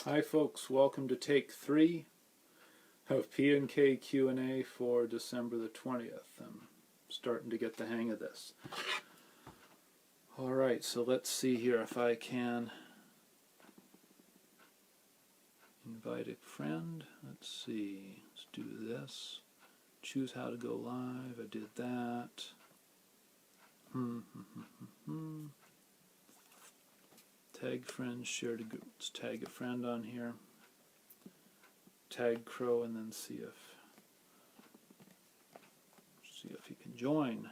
Hi folks, welcome to take 3 of P&K Q&A for December the 20th. I'm starting to get the hang of this. Alright, so let's see here if I can invite a friend. Let's see, let's do this. Choose how to go live, I did that. Tag friends, share to group. Let's tag a friend on here. Tag Krow and then see if he can join.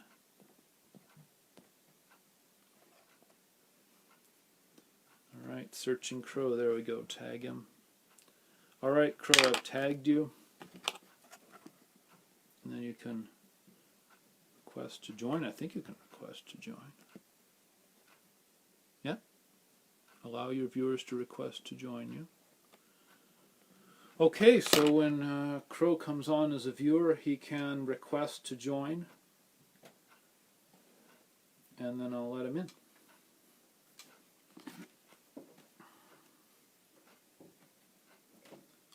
Alright, searching Krow, there we go, tag him. Alright Krow, I've tagged you. And then you can request to join. I think you can request to join. Yeah? Allow your viewers to request to join you. Okay, so when Krow comes on as a viewer, he can request to join. And then I'll let him in.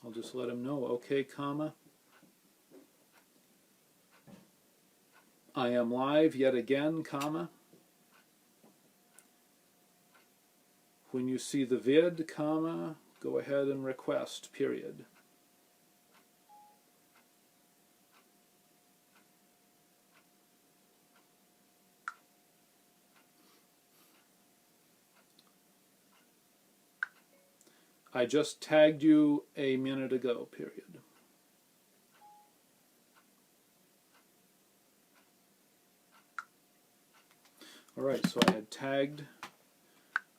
I'll just let him know, okay, comma. I am live yet again, comma. When you see the vid, comma, go ahead and request, period. I just tagged you a minute ago, period. Alright, so I had tagged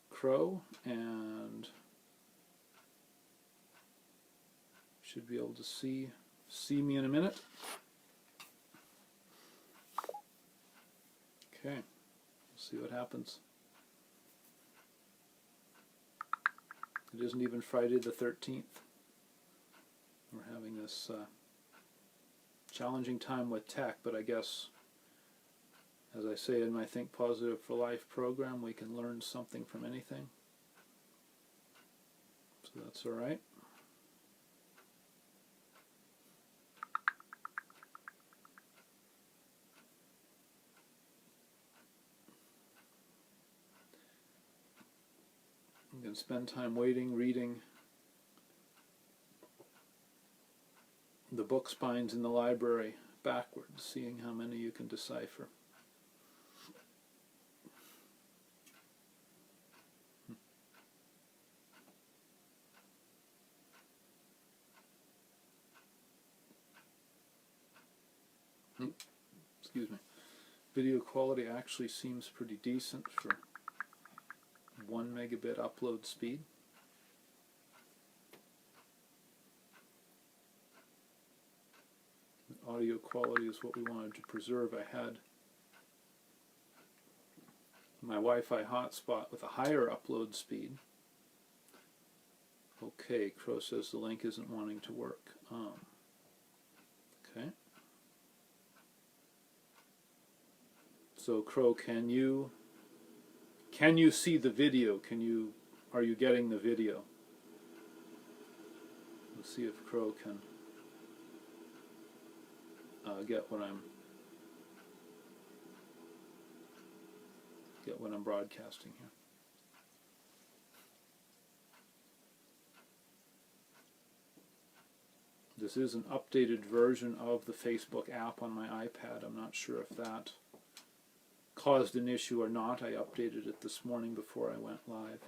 Krow and should be able to see me in a minute. Okay, we'll see what happens. It isn't even Friday the 13th. We're having this challenging time with tech, but I guess, as I say in my Think Positive for Life program, we can learn something from anything. So that's all right. You can spend time waiting, reading the book spines in the library backwards, seeing how many you can decipher. Excuse me. Video quality actually seems pretty decent for 1 megabit upload speed. The audio quality is what we wanted to preserve. I had my Wi-Fi hotspot with a higher upload speed. Okay, Krow says the link isn't wanting to work. Okay. So Krow, can you see the video? Are you getting the video? Let's see if Krow can get what I'm broadcasting here. This is an updated version of the Facebook app on my iPad. I'm not sure if that caused an issue or not. I updated it this morning before I went live.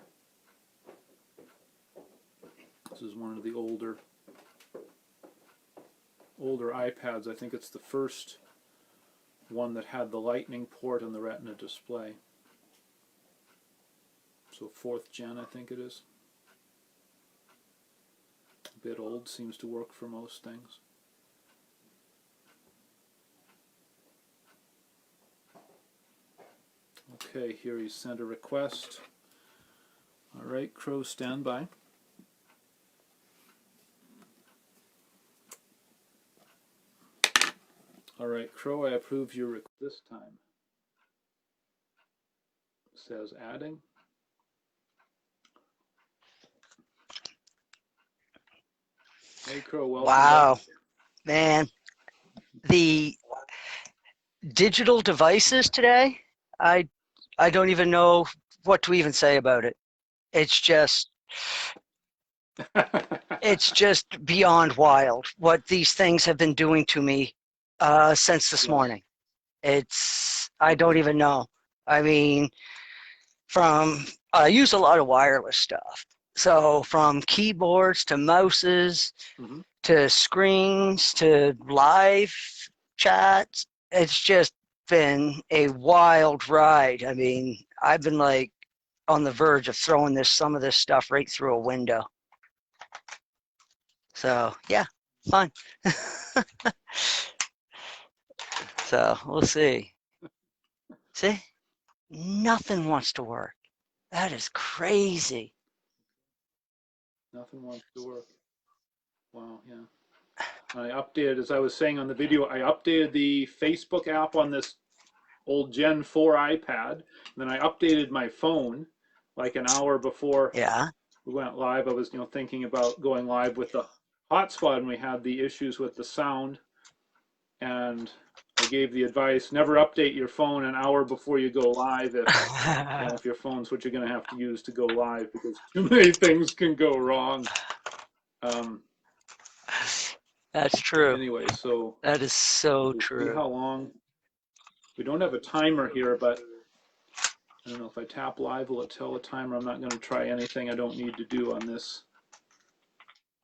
This is one of the older iPads. I think it's the first one that had the lightning port on the Retina display. So 4th gen, I think it is. A bit old, seems to work for most things. Okay, here he sent a request. Alright, Krow, stand by. Alright, Krow, I approve your request this time. It says adding. Hey, Crow, welcome Wow, back. man. The digital devices today, I I don't even know what to even say about it. It's just it's just beyond wild what these things have been doing to me since this Yeah. morning. I don't even know. I mean, from I use a lot of wireless stuff. So from keyboards to mouses Hmm. to screens to live chats. It's just been a wild ride. I mean, I've been like on the verge of throwing some of this stuff right through a window. So yeah, fun. So we'll see. See, nothing wants to work. That is crazy. Nothing wants to work. Wow, yeah. I updated, as I was saying on the video, I updated the Facebook app on this old Gen 4 iPad. And then I updated my phone like an hour before Yeah. we went live. I was, thinking about going live with the hotspot, and we had the issues with the sound. And I gave the advice: never update your phone an hour before you go live if your phone's what you're going to have to use to go live, because too many things can go wrong. Um, That's true. anyway, so That is so we'll see true. how long. We don't have a timer here, but I don't know if I tap live, will it tell a timer? I'm not going to try anything I don't need to do on this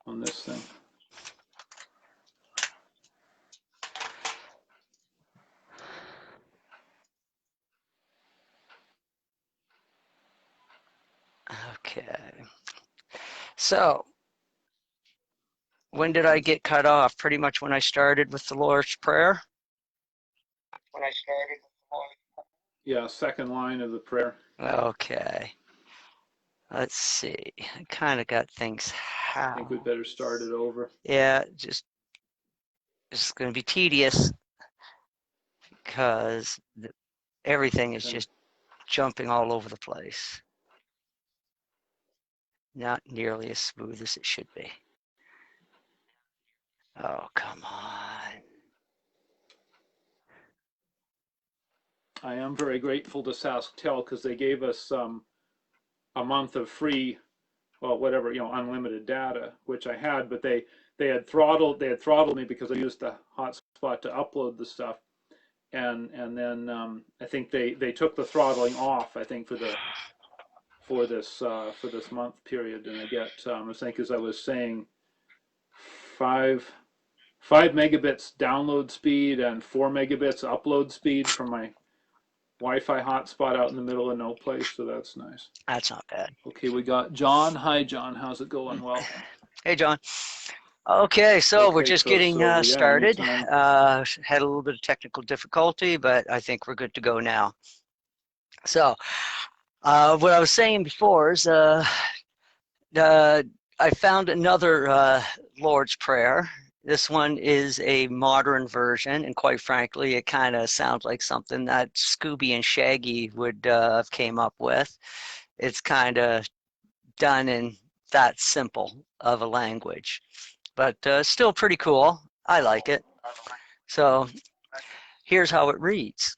thing. Okay. So when did I get cut off? Pretty much when I started with the Lord's Prayer. When I started. Yeah, second line of the prayer. Okay. Let's see. I kind of got things I think we'd how. better start it over. Yeah, just it's going to be tedious because everything is Okay. just jumping all over the place. Not nearly as smooth as it should be. Oh, come on. I am very grateful to SaskTel because they gave us a month of free, well, whatever, unlimited data, which I had, but they had throttled me because I used the hotspot to upload the stuff, and then I think they took the throttling off. I think for this month period, and I get I think, as I was saying, five 5 megabits download speed and 4 megabits upload speed from my Wi-Fi hotspot out in the middle of no place. So that's nice. That's not bad. Okay, we got John. Hi, John. How's it going? Welcome. Hey, John. Okay, so we're Okay, just Crow. getting So yeah, started. anytime. Had a little bit of technical difficulty, but I think we're good to go now. So, what I was saying before is uh, I found another Lord's Prayer. This one is a modern version, and quite frankly, it kind of sounds like something that Scooby and Shaggy would have came up with. It's kind of done in that simple of a language, but still pretty cool. I like it. So here's how it reads.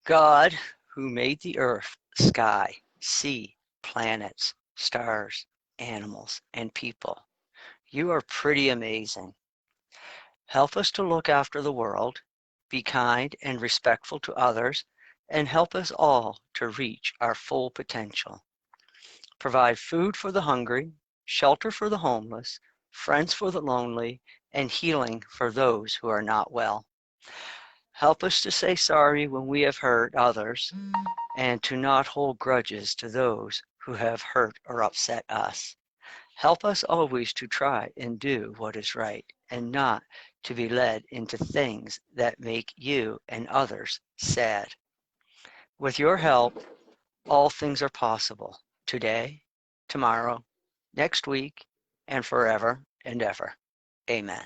God, who made the earth, sky, sea, planets, stars, animals, and people, you are pretty amazing. Help us to look after the world, be kind and respectful to others, and help us all to reach our full potential. Provide food for the hungry, shelter for the homeless, friends for the lonely, and healing for those who are not well. Help us to say sorry when we have hurt others and to not hold grudges to those who have hurt or upset us. Help us always to try and do what is right and not to be led into things that make you and others sad. With your help, all things are possible today, tomorrow, next week, and forever and ever. Amen.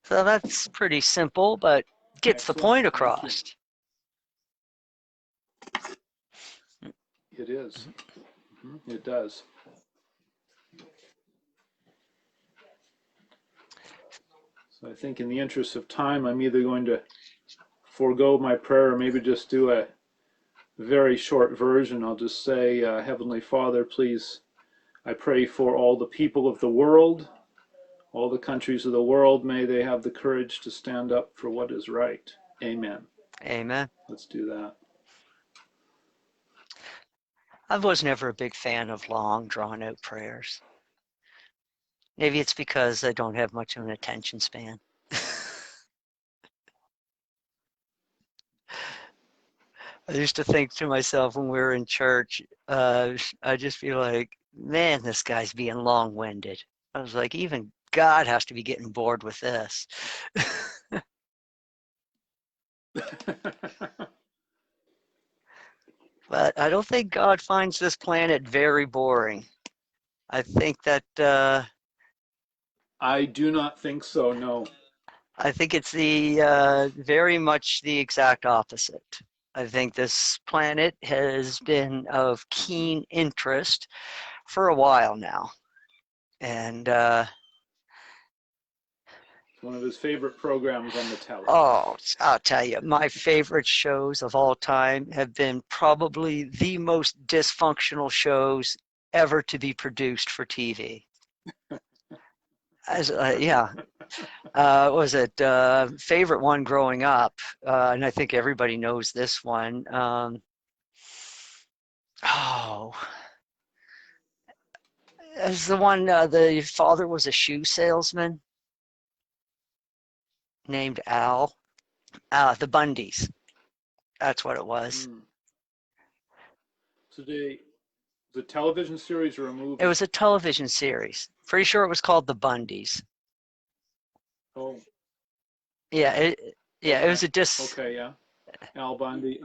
So that's pretty simple, but gets the Excellent. point Thank you. across. It is. It does. So I think in the interest of time, I'm either going to forego my prayer or maybe just do a very short version. I'll just say, Heavenly Father, please, I pray for all the people of the world, all the countries of the world. May they have the courage to stand up for what is right. Amen. Amen. Let's do that. I was never a big fan of long, drawn-out prayers. Maybe it's because I don't have much of an attention span. I used to think to myself when we were in church, I just feel like, man, this guy's being long-winded. I was like, even God has to be getting bored with this. But I don't think God finds this planet very boring. I think that I do not think so, no. I think it's the very much the exact opposite. I think this planet has been of keen interest for a while now, and It's one of his favorite programs on the telly. oh, I'll tell you, my favorite shows of all time have been probably the most dysfunctional shows ever to be produced for TV. As yeah, was it favorite one growing up, and I think everybody knows this one. Oh, as the one, the father was a shoe salesman named Al. The Bundys. That's what it was. Mm. Today, the television series or a It movie? was a television series. Pretty sure it was called The Bundys. Oh, Yeah, it okay. was a dis. Okay, yeah. Al Bundy.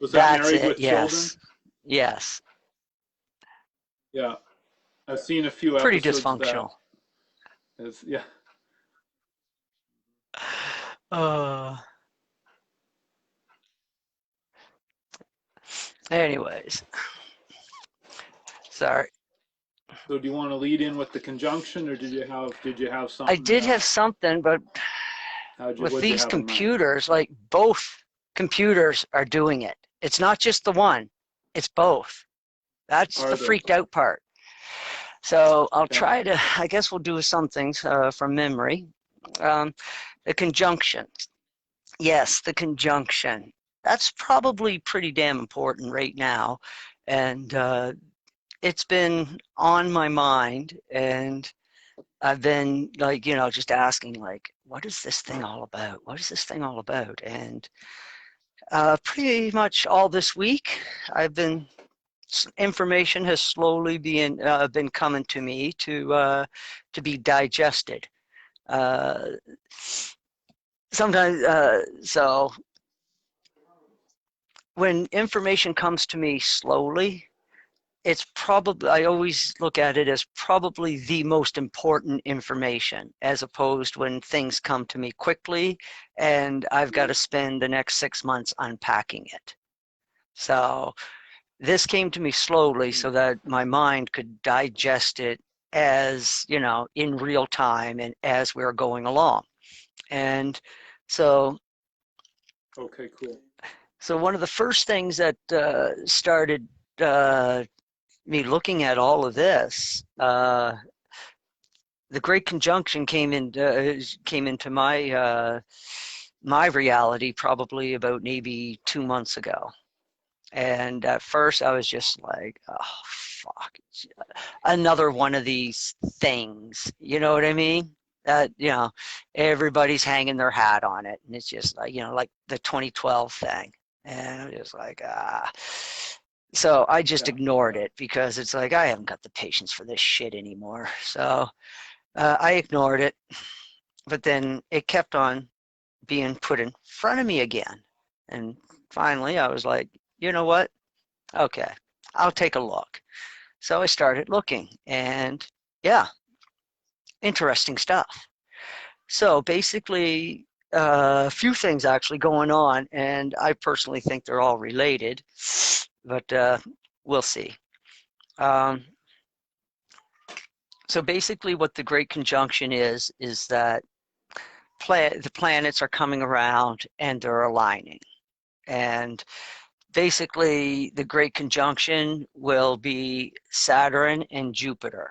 Was that That's Married it. with Children? Yes, yes. Yeah. I've seen a few Pretty episodes of that. dysfunctional. Yeah. Uh, anyways, sorry. So do you want to lead in with the conjunction, or did you have I something? did have something, but with What'd you these have in mind? computers, like both computers are doing it. It's not just the one, it's both. That's the Are they? freaked out part. So I'll Yeah. try to, I guess we'll do some things from memory. Um, the conjunction. Yes, the conjunction. That's probably pretty damn important right now. And it's been on my mind. And I've been like, just asking, like, what is this thing all about? What is this thing all about? And pretty much all this week, information has slowly been coming to me to be digested. Uh, sometimes, so when information comes to me slowly, it's probably, I always look at it as probably the most important information, as opposed when things come to me quickly and I've got to spend the next 6 months unpacking it. So this came to me slowly so that my mind could digest it as, in real time and as we we're going along. And so, Okay, cool. so one of the first things that started me looking at all of this, the Great Conjunction came into my reality probably about maybe 2 months ago. And at first I was just like, oh, fuck. Another one of these things. You know what I mean? That, everybody's hanging their hat on it. And it's just like, like the 2012 thing. And I'm just like, ah. So I just Yeah, ignored yeah. it because it's like, I haven't got the patience for this shit anymore. So I ignored it. But then it kept on being put in front of me again. And finally I was like, you know what? Okay, I'll take a look. So I started looking, and yeah, interesting stuff. So basically, a few things actually going on, and I personally think they're all related, but we'll see. Um, so basically, what the Great Conjunction is that the planets are coming around and they're aligning. And basically, the Great Conjunction will be Saturn and Jupiter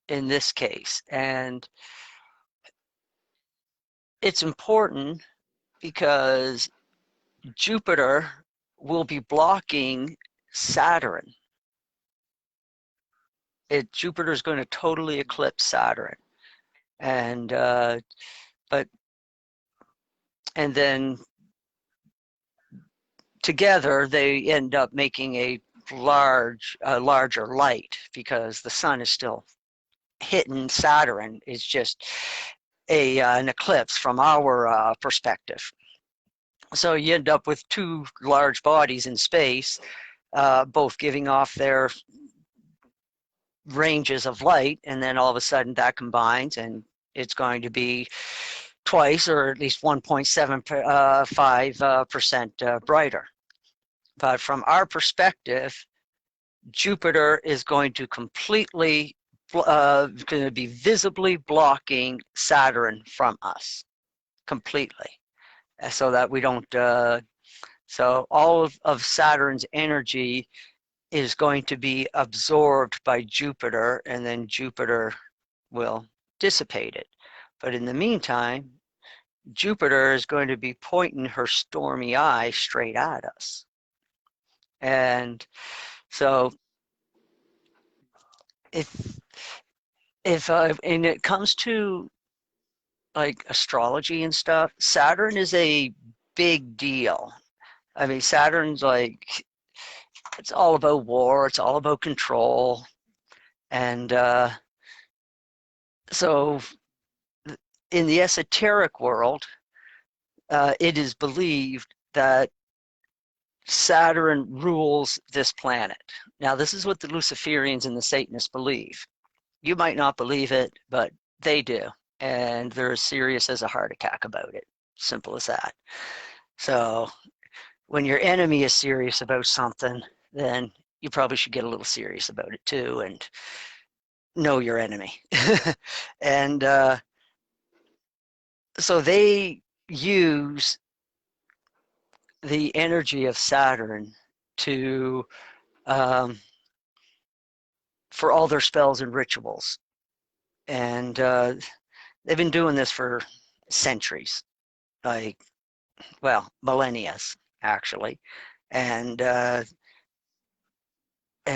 in this case. And it's important because Jupiter will be blocking Saturn. Jupiter is going to totally eclipse Saturn. And then together they end up making a larger light because the sun is still hitting Saturn. It's just an eclipse from our perspective. So you end up with two large bodies in space, both giving off their ranges of light, and then all of a sudden that combines and it's going to be twice or at least 1.75% brighter. But from our perspective, Jupiter is going to completely going to be visibly blocking Saturn from us completely, so that we don't so all of Saturn's energy is going to be absorbed by Jupiter, and then Jupiter will dissipate it. But in the meantime, Jupiter is going to be pointing her stormy eye straight at us. And so if and it comes to like astrology and stuff, Saturn is a big deal. I mean, Saturn's like, it's all about war, it's all about control. And so in the esoteric world, it is believed that Saturn rules this planet. Now, this is what the Luciferians and the Satanists believe. You might not believe it, but they do. And they're as serious as a heart attack about it. Simple as that. So when your enemy is serious about something, then you probably should get a little serious about it too and know your enemy. And so they use the energy of Saturn to for all their spells and rituals. And they've been doing this for centuries, like, well, millennia actually. And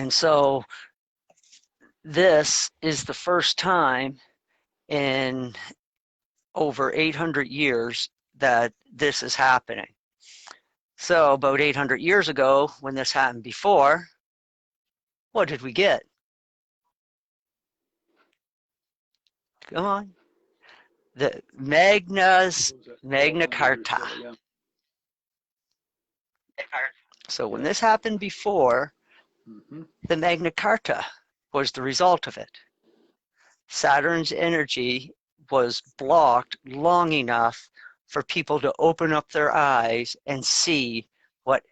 so this is the first time in over 800 years that this is happening. So about 800 years ago, when this happened before, what did we get? Come on. The Magna Carta. Yeah. So when this happened before, the Magna Carta was the result of it. Saturn's energy was blocked long enough for people to open up their eyes and see what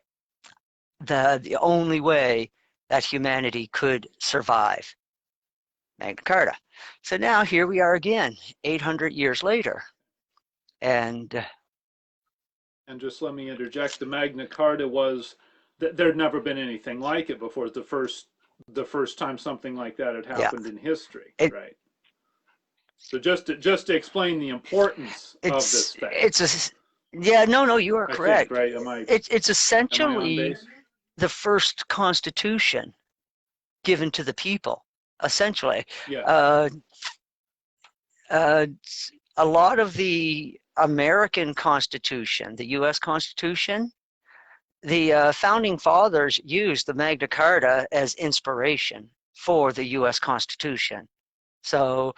the only way that humanity could survive. Magna Carta. So now here we are again, 800 years later. And just let me interject, the Magna Carta was, there'd never been anything like it before. The first time something like that had happened in history, right? So just to explain the importance of this thing. You are correct. Think, right? It's essentially the first constitution given to the people, essentially. Yeah. A lot of the American Constitution, the U.S. Constitution, the founding fathers used the Magna Carta as inspiration for the U.S. Constitution. So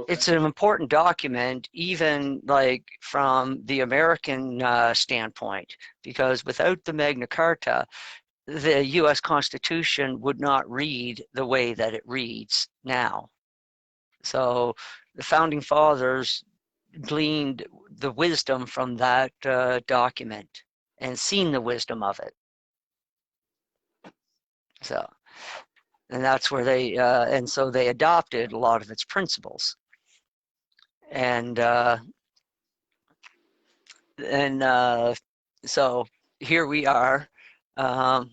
it's an important document, even like from the American standpoint, because without the Magna Carta, the U.S. Constitution would not read the way that it reads now. So the founding fathers gleaned the wisdom from that document and seen the wisdom of it. So, and that's where they, and so they adopted a lot of its principles. And And so here we are um,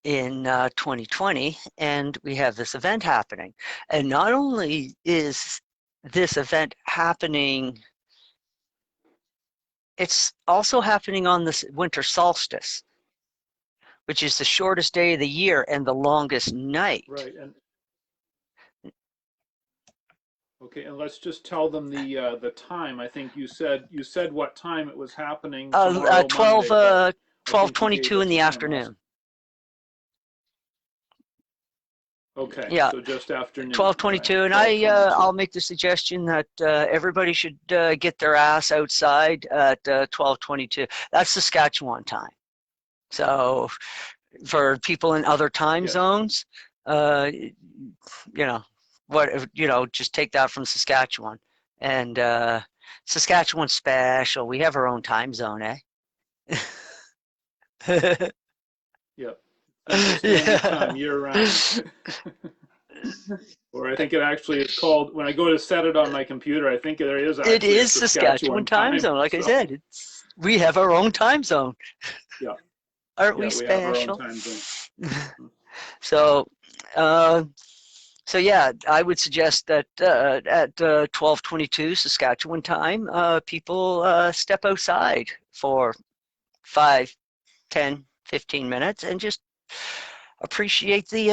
in 2020, and we have this event happening. And not only is this event happening, it's also happening on this winter solstice, which is the shortest day of the year and the longest night. Right. And okay, and let's just tell them the time. I think you said what time it was happening tomorrow, 12, Monday, but I think you gave 12:22 a in the time also. afternoon. Okay, Yeah, so just afternoon, right? 12:22, and 12:22. I'll make the suggestion that everybody should get their ass outside at 12:22. That's Saskatchewan time. So for people in other time Yes. zones, you know, just take that from Saskatchewan. And Saskatchewan's special. We have our own time zone, eh? Yep. Central Standard Time year round. Or I think it actually is called, when I go to set it on my computer, I think there is It actually a is Saskatchewan Saskatchewan time time. zone. Like I So said, we have our own time zone. yeah, Aren't we yeah, we have our own special? time zone. So, uh, so yeah, I would suggest that at 12:22 Saskatchewan time, people step outside for 5, 10, 15 minutes and just appreciate the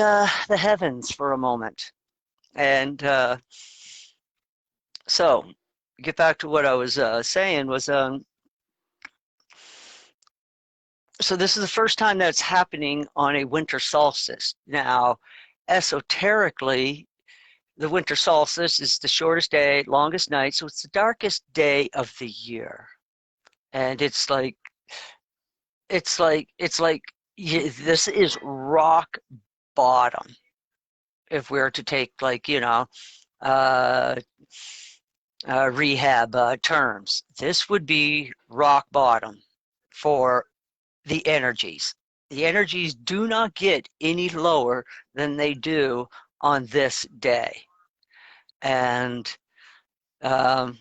heavens for a moment. And so, get back to what I was saying was so this is the first time that's happening on a winter solstice. Now, esoterically, the winter solstice is the shortest day, longest night, so it's the darkest day of the year. And it's like this is rock bottom. If we were to take uh, rehab terms, this would be rock bottom for the energies. The energies do not get any lower than they do on this day. And um,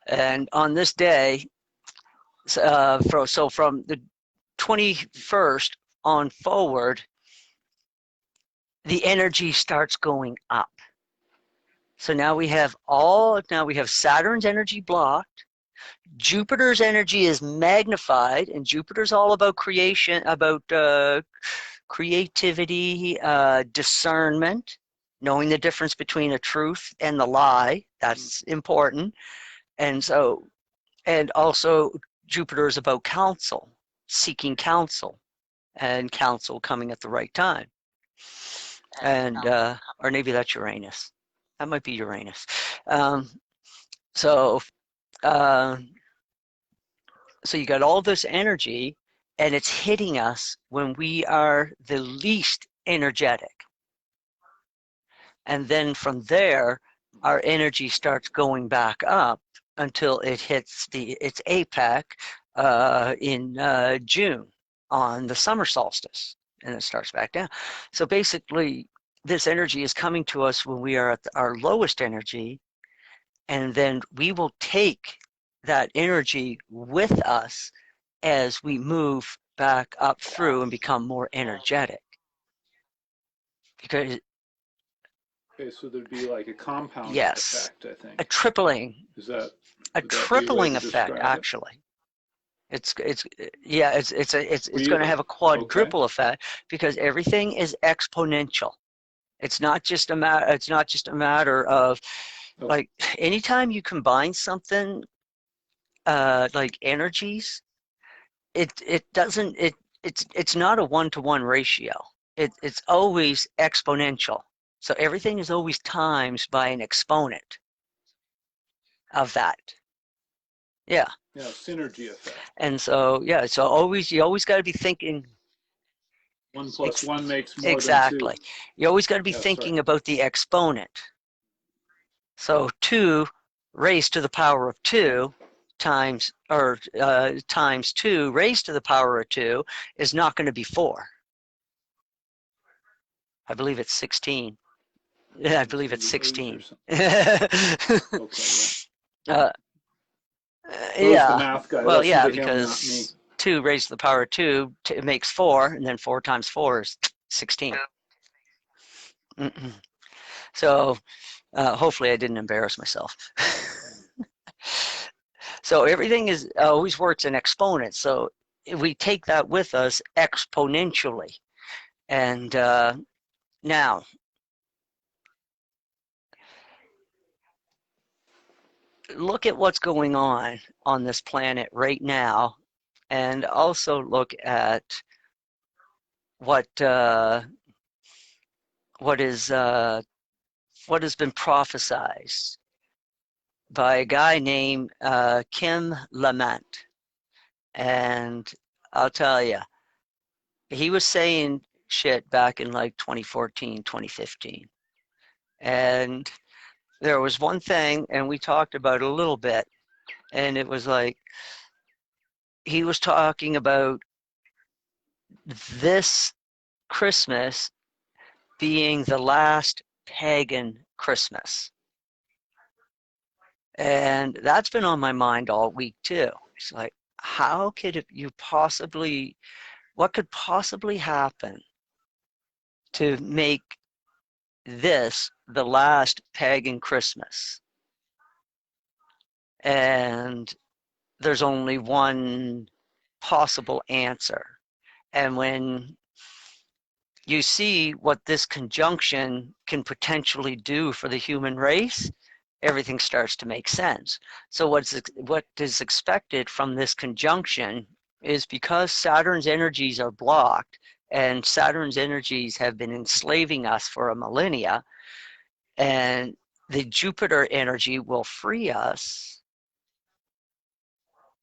and on this day, so from the 21st on forward, the energy starts going up. So now we have Saturn's energy blocked. Jupiter's energy is magnified, and Jupiter's all about creation, about creativity, discernment, knowing the difference between a truth and the lie. That's important. And also Jupiter is about counsel, seeking counsel, and counsel coming at the right time. And or maybe that's Uranus. That might be Uranus. So uh, so you got all this energy, and it's hitting us when we are the least energetic. And then from there, our energy starts going back up until it hits its apex in June on the summer solstice, and it starts back down. So basically, this energy is coming to us when we are at our lowest energy, and then we will take that energy with us as we move back up through and become more energetic. Because Okay, so there's be like a compound yes, effect, I think. a tripling, Is that a would that be a way tripling to effect describe it? actually. It's going to have a Okay. quadruple effect because everything is exponential. It's not just a matter. It's not just a matter of Oh, like anytime you combine something like energies, it doesn't it's not a one-to-one ratio. It's always exponential. So everything is always times by an exponent of that. Yeah. yeah, synergy effect. And so yeah, so always you always got to be thinking 1 + 1 makes more than 2. exactly. You always got to be That's right. thinking about the exponent. So 2 raised to the power of 2 times times 2 raised to the power of 2 is not going to be 4. I believe it's 16. Yeah, I believe it's 78 or 16. something. uh, Okay, yeah. Bro's the yeah. math guy. Well, Listen yeah, to him, not me. because 2 raised to the power of 2 it makes 4, and then 4 times 4 is 16. Mm-mm. So hopefully I didn't embarrass myself. So everything is always works in exponents. So we take that with us exponentially. And now, look at what's going on this planet right now, and also look at what what is what has been prophesized by a guy named Kim Lament. And I'll tell you, he was saying shit back in like 2014, 2015. And there was one thing, and we talked about it a little bit, and it was like he was talking about this Christmas being the last pagan Christmas. And that's been on my mind all week too. It's like, how could you possibly, what could possibly happen to make this the last pagan Christmas? And there's only one possible answer. And when you see what this conjunction can potentially do for the human race, everything starts to make sense. So what is expected from this conjunction is, because Saturn's energies are blocked and Saturn's energies have been enslaving us for a millennia, and the Jupiter energy will free us.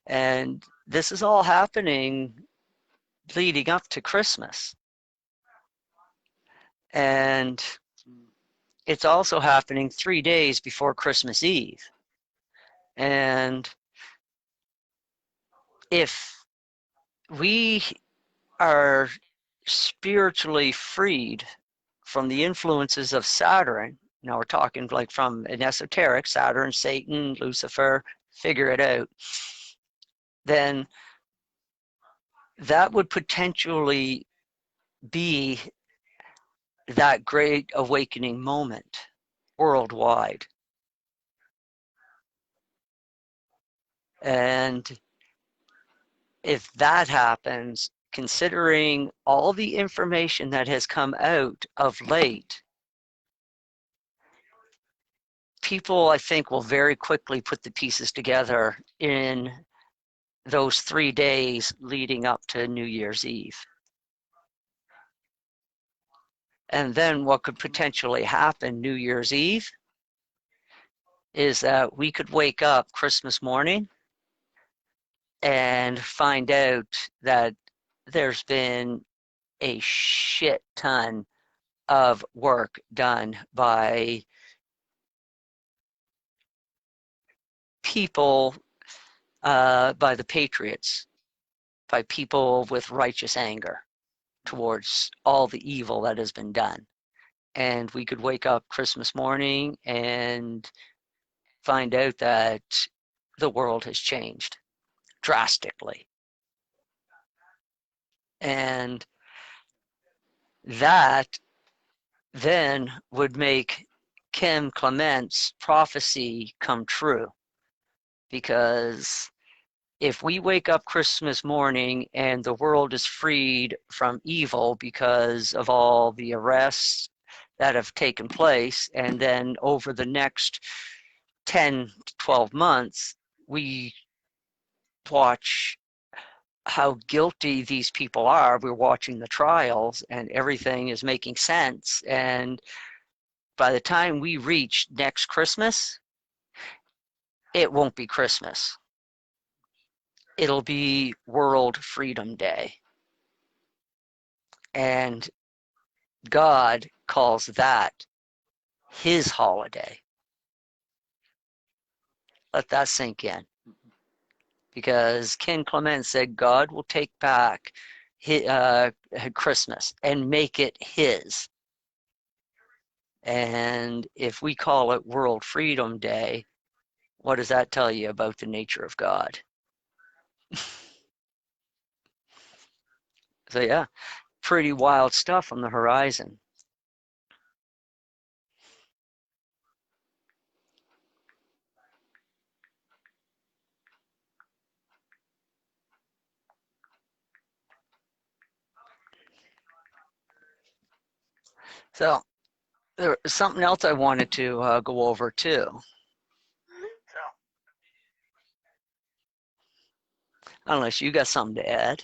And this is all happening leading up to Christmas. And it's also happening 3 days before Christmas Eve. And if we are spiritually freed from the influences of Saturn, now we're talking like from an esoteric, Saturn, Satan, Lucifer, figure it out, then that would potentially be that great awakening moment worldwide. And if that happens, considering all the information that has come out of late, people, I think, will very quickly put the pieces together in those 3 days leading up to New Year's Eve. And then what could potentially happen New Year's Eve is that we could wake up Christmas morning and find out that there's been a shit ton of work done by people, by the patriots, by people with righteous anger towards all the evil that has been done. And we could wake up Christmas morning and find out that the world has changed drastically. And that then would make Kim Clement's prophecy come true. Because if we wake up Christmas morning and the world is freed from evil because of all the arrests that have taken place, and then over the next 10 to 12 months, we watch how guilty these people are. We're watching the trials and everything is making sense. And by the time we reach next Christmas, it won't be Christmas. It'll be World Freedom Day. And God calls that his holiday. Let that sink in. Because Ken Clement said God will take back Christmas and make it his. And if we call it World Freedom Day, what does that tell you about the nature of God? So yeah, pretty wild stuff on the horizon. So there was something else I wanted to go over too. Unless you got something to add.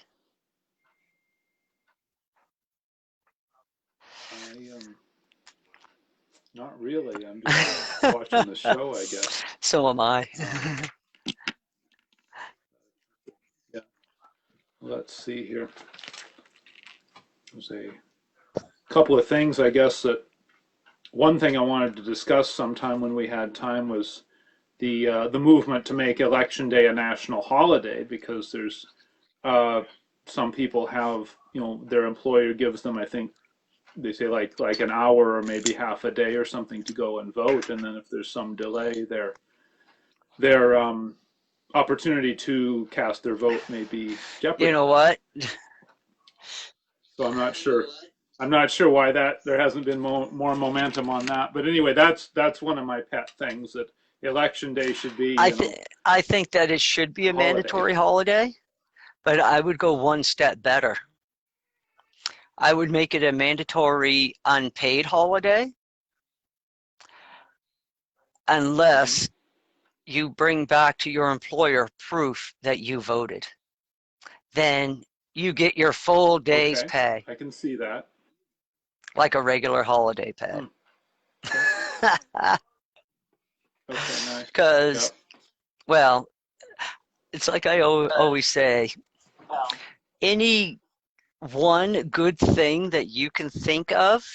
Not really. I'm just watching the show, I guess. So am I. Yeah. Let's see here. There's a couple of things, I guess, that one thing I wanted to discuss sometime when we had time was the movement to make Election Day a national holiday, because there's some people have, their employer gives them, I think they say, like an hour or maybe half a day or something to go and vote, and then if there's some delay, their opportunity to cast their vote may be You know jeopardized. what? So I'm not sure why that there hasn't been more momentum on that. But anyway, that's one of my pet things, that election day should be, I think that it should be a a holiday. mandatory holiday, but I would go one step better. I would make it a mandatory unpaid holiday Mm-hmm. unless you bring back to your employer proof that you voted. Then you get your full day's Okay, pay, I can see that. like a regular holiday pay. Hmm. Okay. Okay. Nice. Because, Yep. well, it's like I always say, any one good thing that you can think of,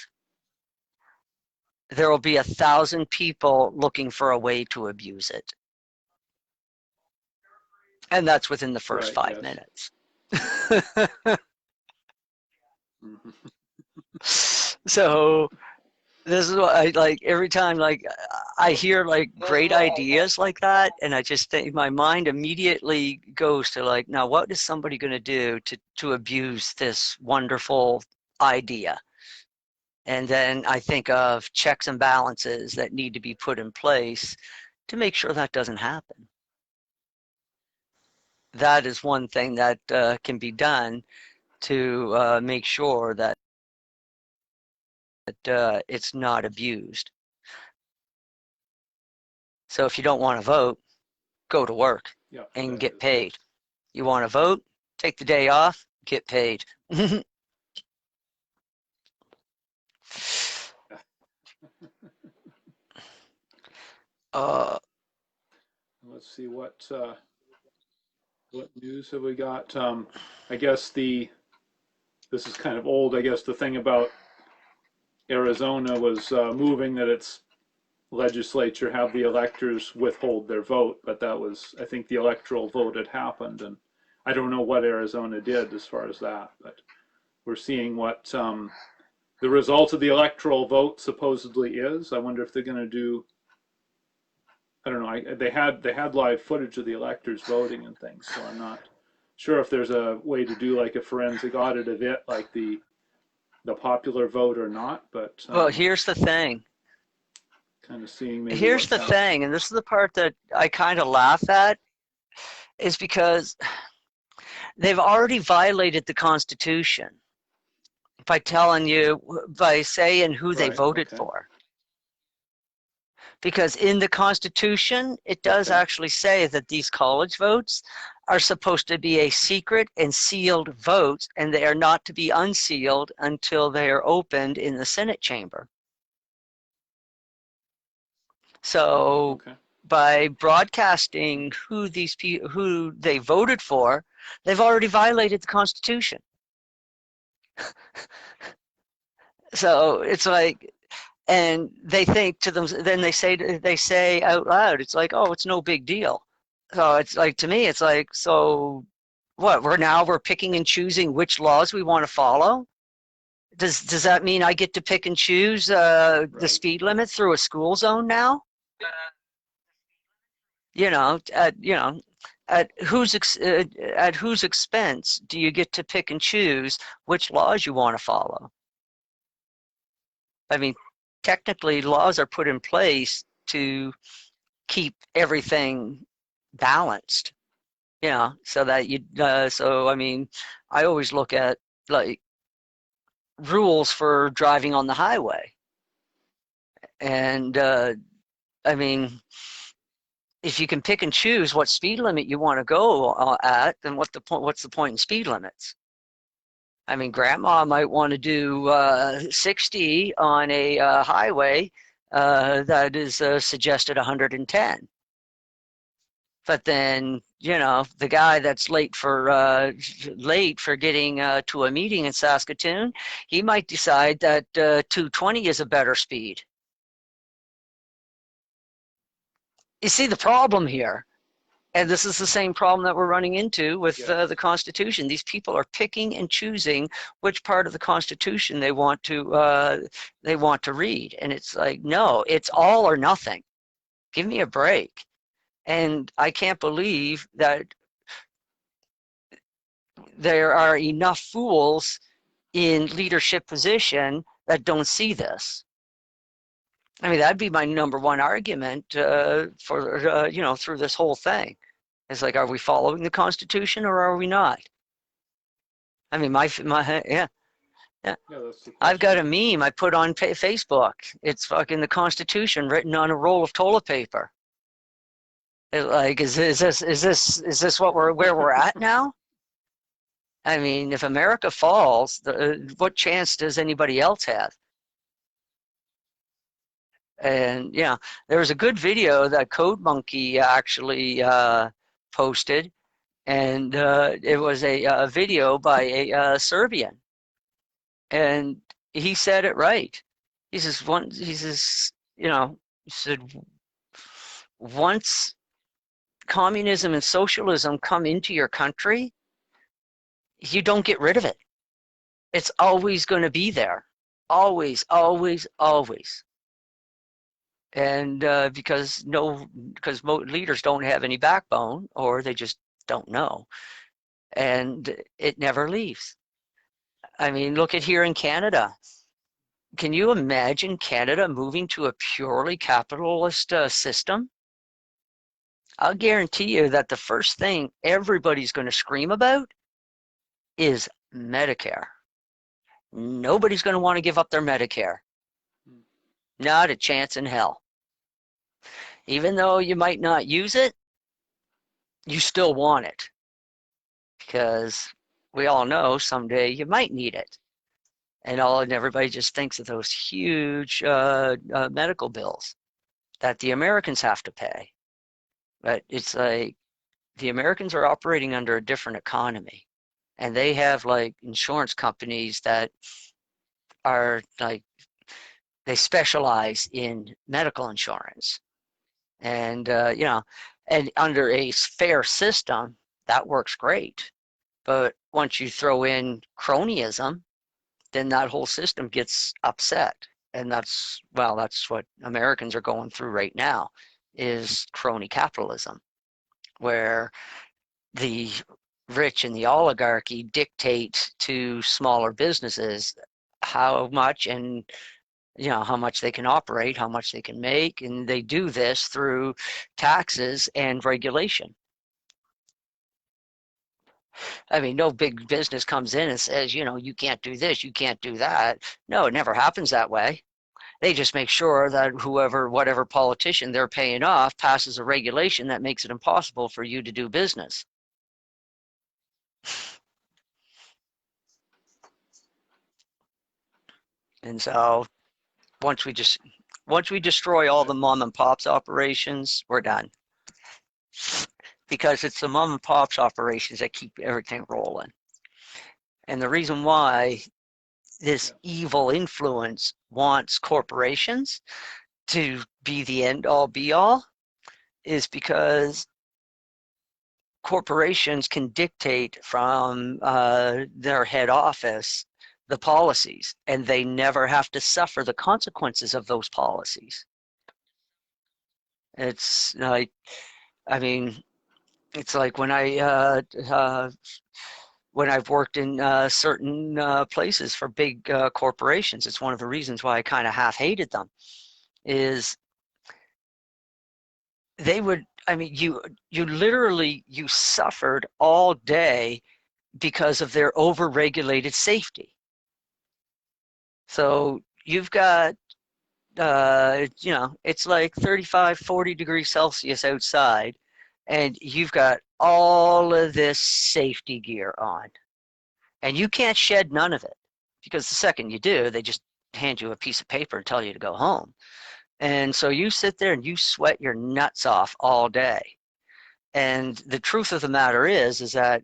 there will be 1,000 people looking for a way to abuse it. And that's within the first Right. 5 Yes. minutes. Mm-hmm. So this is what I like every time, like I hear like great ideas like that, and I just think my mind immediately goes to like, now what is somebody going to do to abuse this wonderful idea? And then I think of checks and balances that need to be put in place to make sure that doesn't happen. That is one thing that can be done to make sure that it's not abused. So if you don't want to vote, go to work Yep. and That get is. paid. You want to vote, take the day off, get paid. uh, Let's see what news have we got. I guess this is kind of old. I guess the thing about Arizona was moving that its legislature have the electors withhold their vote, but that was, I think, the electoral vote had happened, and I don't know what Arizona did as far as that, but we're seeing what the result of the electoral vote supposedly is. I wonder if they're going to do. I don't know. They had live footage of the electors voting and things, so I'm not sure if there's a way to do like a forensic audit of it, like the popular vote or not. But well, here's the thing. kind of seeing maybe Here's what's the happening. thing, and this is the part that I kind of laugh at, is because they've already violated the Constitution by telling you, by saying who they Right. voted Okay. for. Because in the Constitution, it does Okay. actually say that these college votes are supposed to be a secret and sealed vote, and they are not to be unsealed until they are opened in the Senate chamber. So Okay. by broadcasting who these people, who they voted for, they've already violated the Constitution. So it's like, and they think to them, then they say out loud, it's like, oh, it's no big deal. So it's like, to me, it's like, so what? We're picking and choosing which laws we want to follow. Does that mean I get to pick and choose the Right. speed limit through a school zone now? You know, at at whose expense do you get to pick and choose which laws you want to follow? I mean, technically, laws are put in place to keep everything balanced. So that you. So I mean, I always look at like rules for driving on the highway, and I mean, if you can pick and choose what speed limit you want to go at, then what's the point in speed limits? I mean, grandma might want to do 60 on a highway that is suggested 110. But then, the guy that's late for getting to a meeting in Saskatoon, he might decide that 220 is a better speed. You see the problem here. And this is the same problem that we're running into with Yes. the Constitution. These people are picking and choosing which part of the Constitution they want to read, and it's like, no, it's all or nothing. Give me a break. And I can't believe that there are enough fools in leadership position that don't see this. I mean, that'd be my number one argument for through this whole thing. It's like, are we following the Constitution or are we not? I mean, yeah, yeah. Yeah, that's the I've got question. a meme I put on Facebook. It's fucking the Constitution written on a roll of toilet paper. Like, is this where we're at now? I mean, if America falls, what chance does anybody else have? And there was a good video that Code Monkey actually posted, and it was a video by a Serbian, and he said it right. He says he said once communism and socialism come into your country, you don't get rid of it. It's always going to be there, always, always, always. And because leaders don't have any backbone, or they just don't know, and it never leaves. I mean, look at here in Canada. Can you imagine Canada moving to a purely capitalist system? I'll guarantee you that the first thing everybody's going to scream about is Medicare. Nobody's going to want to give up their Medicare. Not a chance in hell. Even though you might not use it, you still want it. Because we all know someday you might need it. And everybody just thinks of those huge medical bills that the Americans have to pay. But it's like the Americans are operating under a different economy. And they have like insurance companies that are like, they specialize in medical insurance. And, and under a fair system, that works great. But once you throw in cronyism, then that whole system gets upset. And that's what Americans are going through right now, is crony capitalism, where the rich and the oligarchy dictate to smaller businesses how much and how much they can operate, how much they can make, and they do this through taxes and regulation. I mean, no big business comes in and says, you can't do this, you can't do that. No, it never happens that way. They just make sure that whatever politician they're paying off passes a regulation that makes it impossible for you to do business. And so once we destroy all the mom and pops operations, we're done. Because it's the mom and pops operations that keep everything rolling. And the reason why this evil influence wants corporations to be the end all be all is because corporations can dictate from their head office the policies, and they never have to suffer the consequences of those policies. It's like, I mean, it's like when I've worked in certain places for big corporations. It's one of the reasons why I kind of half hated them. Is they would, I mean, you literally you suffered all day because of their over-regulated safety. So you've got it's like 35, 40 degrees Celsius outside, and you've got all of this safety gear on, and you can't shed none of it because the second you do, they just hand you a piece of paper and tell you to go home. And so you sit there and you sweat your nuts off all day. And the truth of the matter is that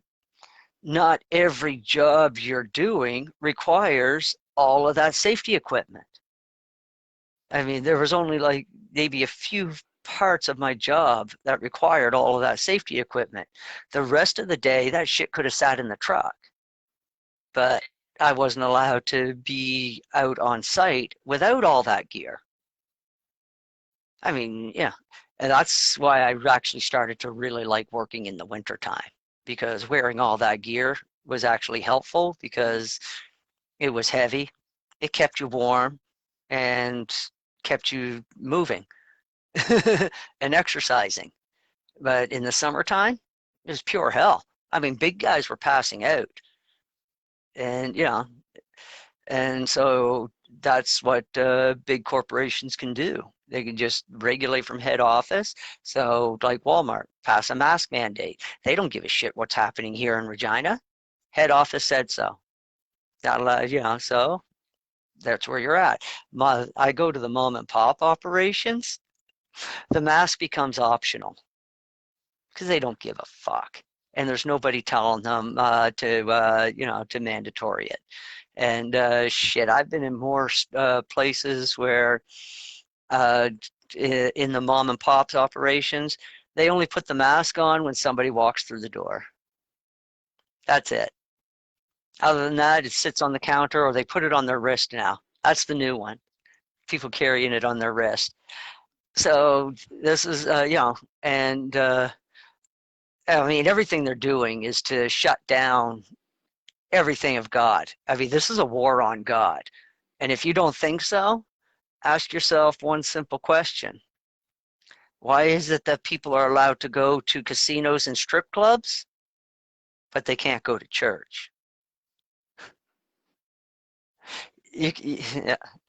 not every job you're doing requires all of that safety equipment. I mean, there was only like maybe a few parts of my job that required all of that safety equipment. The rest of the day, that shit could have sat in the truck. But I wasn't allowed to be out on site without all that gear. I mean, yeah. And that's why I actually started to really like working in the wintertime, because wearing all that gear was actually helpful because it was heavy, it kept you warm, and kept you moving and exercising. But in the summertime, it was pure hell. I mean, big guys were passing out. And, and so that's what big corporations can do. They can just regulate from head office. So, like Walmart, pass a mask mandate. They don't give a shit what's happening here in Regina. Head office said so. Not allowed, so that's where you're at. I go to the mom and pop operations. The mask becomes optional because they don't give a fuck, and there's nobody telling them to mandatory it. And shit, I've been in more places where in the mom and pop's operations, they only put the mask on when somebody walks through the door. That's it. Other than that, it sits on the counter, or they put it on their wrist now. That's the new one. People carrying it on their wrist. So this is, and I mean, everything they're doing is to shut down everything of God. I mean, this is a war on God. And if you don't think so, ask yourself one simple question. Why is it that people are allowed to go to casinos and strip clubs, but they can't go to church?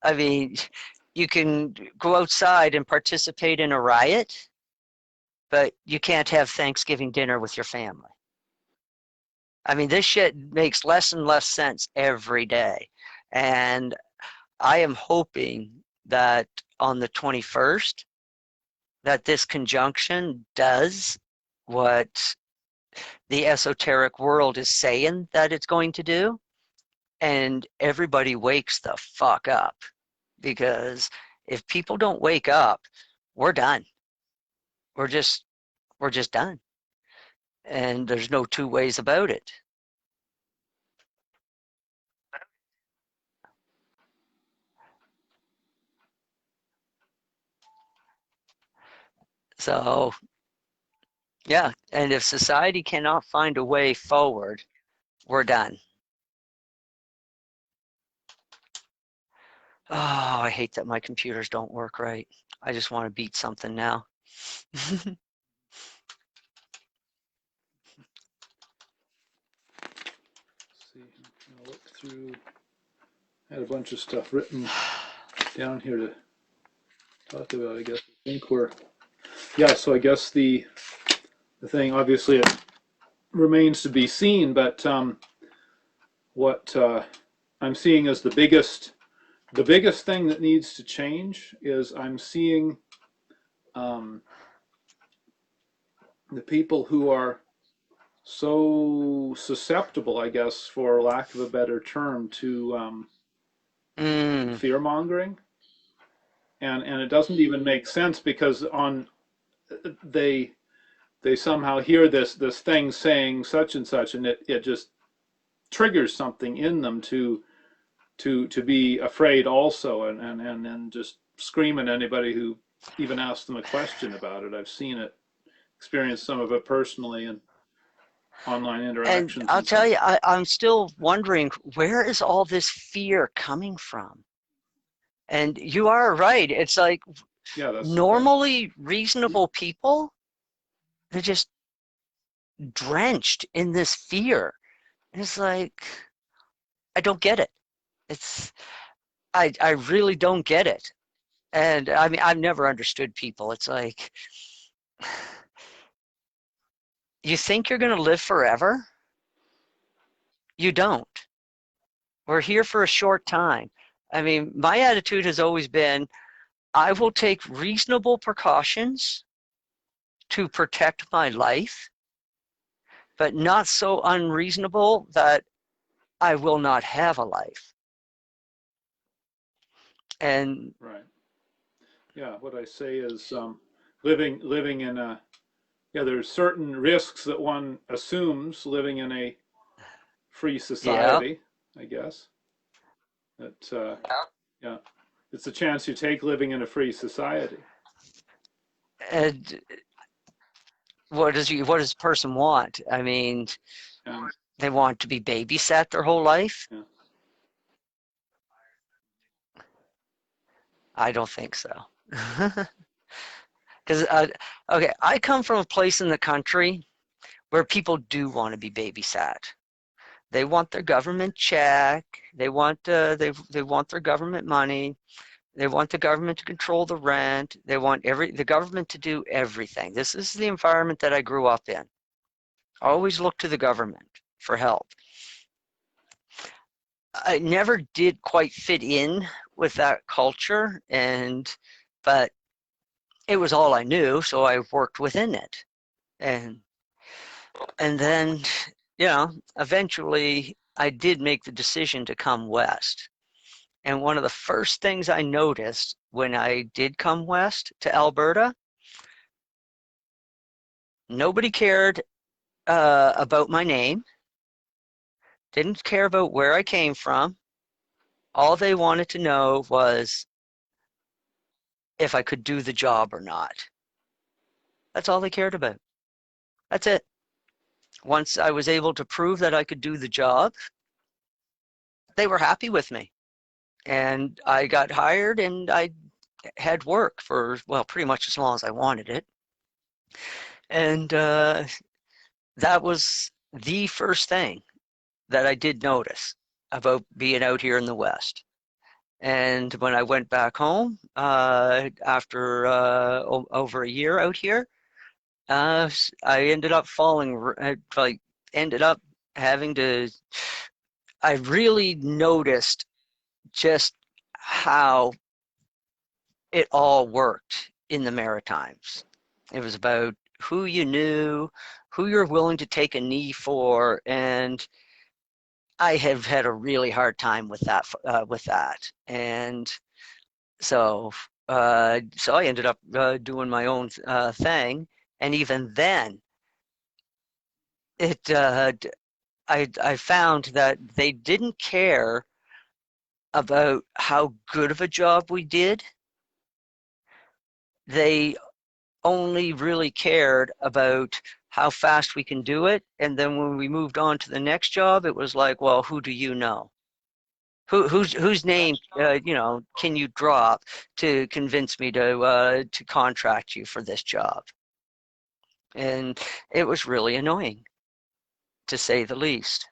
I mean, you can go outside and participate in a riot, but you can't have Thanksgiving dinner with your family. I mean, this shit makes less and less sense every day. And I am hoping that on the 21st, that this conjunction does what the esoteric world is saying that it's going to do, and everybody wakes the fuck up. Because if people don't wake up, we're done. We're just done. And there's no two ways about it. So, yeah, and if society cannot find a way forward, we're done. Oh, I hate that my computers don't work right. I just want to beat something now. See, I'll look through. I had a bunch of stuff written down here to talk about. I guess so I guess the thing, obviously, it remains to be seen, but what I'm seeing as the biggest thing that needs to change is I'm seeing the people who are so susceptible, I guess, for lack of a better term, to fear mongering, and it doesn't even make sense because they they somehow hear this thing saying such and such, and it just triggers something in them to to be afraid also, and just scream at anybody who even asks them a question about it. I've seen it, experienced some of it personally in online And interactions I'll and tell so. you, I'm still wondering, where is all this fear coming from? And you are right. It's like Yeah, that's the question. normally reasonable people, they're just drenched in this fear. It's like, I don't get it. It's, I really don't get it. And I mean, I've never understood people. It's like, you think you're going to live forever? You don't. We're here for a short time. I mean, my attitude has always been, I will take reasonable precautions to protect my life, but not so unreasonable that I will not have a life. And Right. Yeah, what I say is living in a, yeah, there's certain risks that one assumes living in a free yeah, society, I guess. That yeah, it's a chance you take living in a free society. and what does a person want? I mean, Yeah, they want to be babysat their whole life? yeah, I don't think so. Because okay, I come from a place in the country where people do want to be babysat. They want their government check. They want their government money. They want the government to control the rent. They want the government to do everything. This is the environment that I grew up in. I always look to the government for help. I never did quite fit in with that culture, but it was all I knew, so I worked within it. And and then, eventually I did make the decision to come west. And one of the first things I noticed when I did come west to Alberta, nobody cared about my name, didn't care about where I came from. All they wanted to know was if I could do the job or not. That's all they cared about. That's it. Once I was able to prove that I could do the job, they were happy with me. And I got hired and I had work for, well, pretty much as long as I wanted it. And that was the first thing that I did notice about being out here in the West. And when I went back home after over a year out here, I ended up like ended up having to. I really noticed just how it all worked in the Maritimes. It was about who you knew, who you're willing to take a knee for, and I have had a really hard time with that. And so I ended up doing my own thing, and even then, it I found that they didn't care about how good of a job we did. They only really cared about how fast we can do it. And then when we moved on to the next job, it was like, well, who do you know? Whose name can you drop to convince me to contract you for this job? And it was really annoying, to say the least.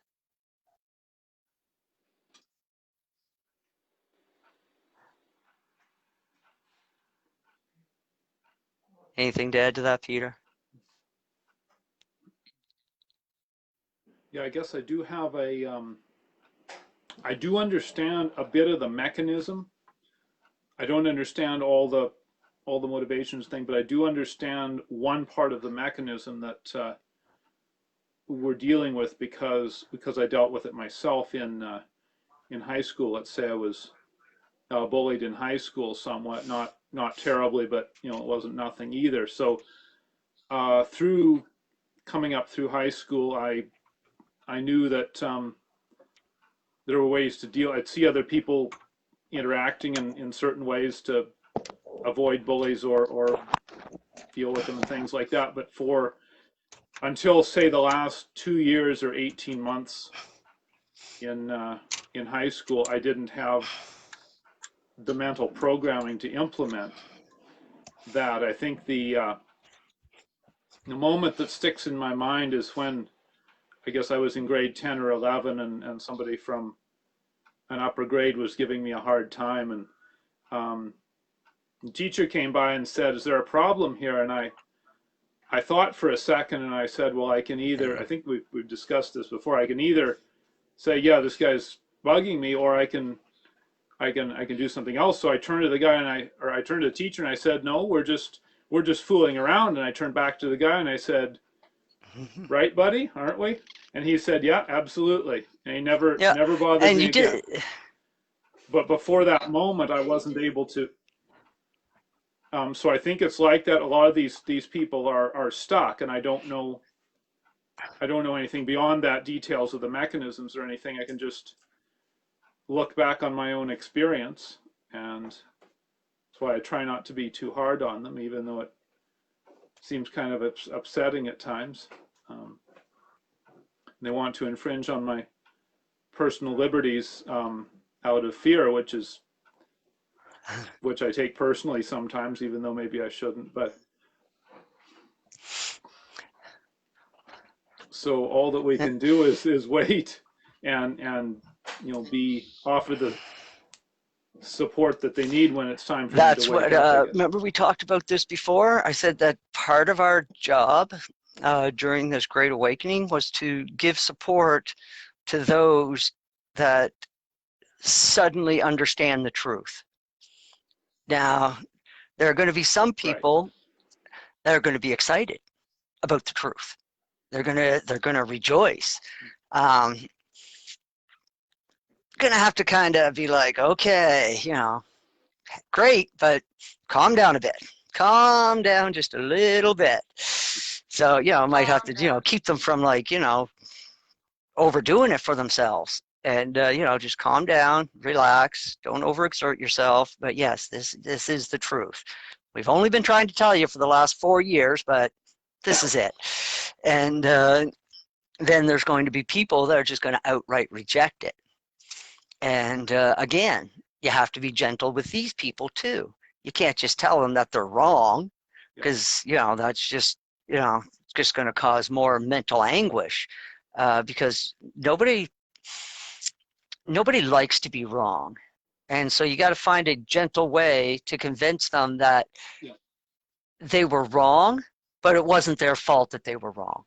Anything to add to that, Peter? yeah. I guess I do have a. I do understand a bit of the mechanism. I don't understand all the motivations thing, but I do understand one part of the mechanism that we're dealing with because I dealt with it myself in high school. Let's say I was bullied in high school somewhat, not terribly, but it wasn't nothing either. So through coming up through high school, I knew that there were ways to deal. I'd see other people interacting in certain ways to avoid bullies or deal with them and things like that. But for until say the last 2 years or 18 months in high school, I didn't have the mental programming to implement that. I think the moment that sticks in my mind is when I guess I was in grade 10 or 11, and somebody from an upper grade was giving me a hard time, and the teacher came by and said, "Is there a problem here?" And I thought for a second, and I said, "Well, I can either, I think we've discussed this before, I can either say, yeah, this guy's bugging me, or I can do something else." So I turned to the guy, and I turned to the teacher, and I said, "No, we're just fooling around." And I turned back to the guy, and I said, "Right, buddy, aren't we?" And he said, "Yeah, absolutely." And he Yeah, never bothered and me you again. did. But before that moment, I wasn't able to. So I think it's like that. A lot of these people are stuck, and I don't know anything beyond that, details of the mechanisms or anything. I can just look back on my own experience, and that's why I try not to be too hard on them, even though it seems kind of upsetting at times. They want to infringe on my personal liberties out of fear, which I take personally sometimes, even though maybe I shouldn't. But so all that we can do is wait and be offer the support that they need when it's time for them to That's wake what, up, I guess. remember we talked about this before? I said that part of our job during this Great Awakening was to give support to those that suddenly understand the truth. Now, there are going to be some Right. people that are going to be excited about the truth. They're gonna rejoice. Um, gonna have to kind of be like, okay, great, but calm down a bit. Calm down just a little bit. So, might have to, keep them from like, overdoing it for themselves. And just calm down, relax, don't overexert yourself. But yes, this is the truth. We've only been trying to tell you for the last 4 years, but this is it. And then there's going to be people that are just going to outright reject it. And again, you have to be gentle with these people too. You can't just tell them that they're wrong, because that's it's just going to cause more mental anguish, because nobody likes to be wrong. And so you got to find a gentle way to convince them that Yeah. they were wrong, but it wasn't their fault that they were wrong.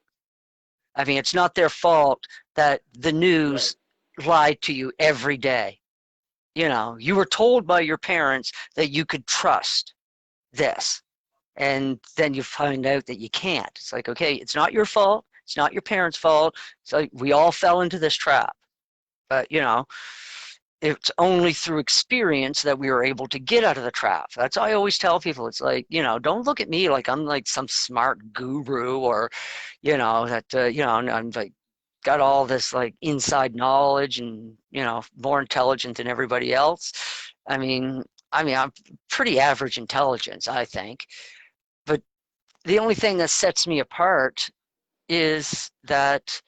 I mean, it's not their fault that the Right. news lied to you every day. You were told by your parents that you could trust this, and then you find out that you can't. It's like, okay, it's not your fault. It's not your parents' fault. It's like we all fell into this trap. But, it's only through experience that we were able to get out of the trap. That's why I always tell people. It's like, don't look at me like I'm like some smart guru, or, that, and I'm like, got all this like inside knowledge and, more intelligent than everybody else. I mean, I'm pretty average intelligence, I think. But the only thing that sets me apart is that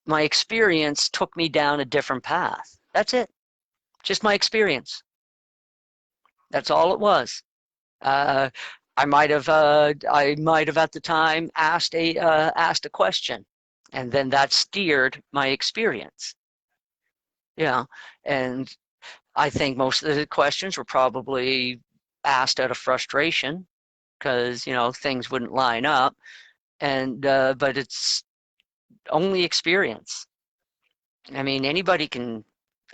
my experience took me down a different path. That's it. Just my experience. That's all it was. Uh, I might have at the time asked a question, and then that steered my experience. Yeah, and I think most of the questions were probably asked out of frustration because things wouldn't line up, and but it's only experience. I mean, anybody can.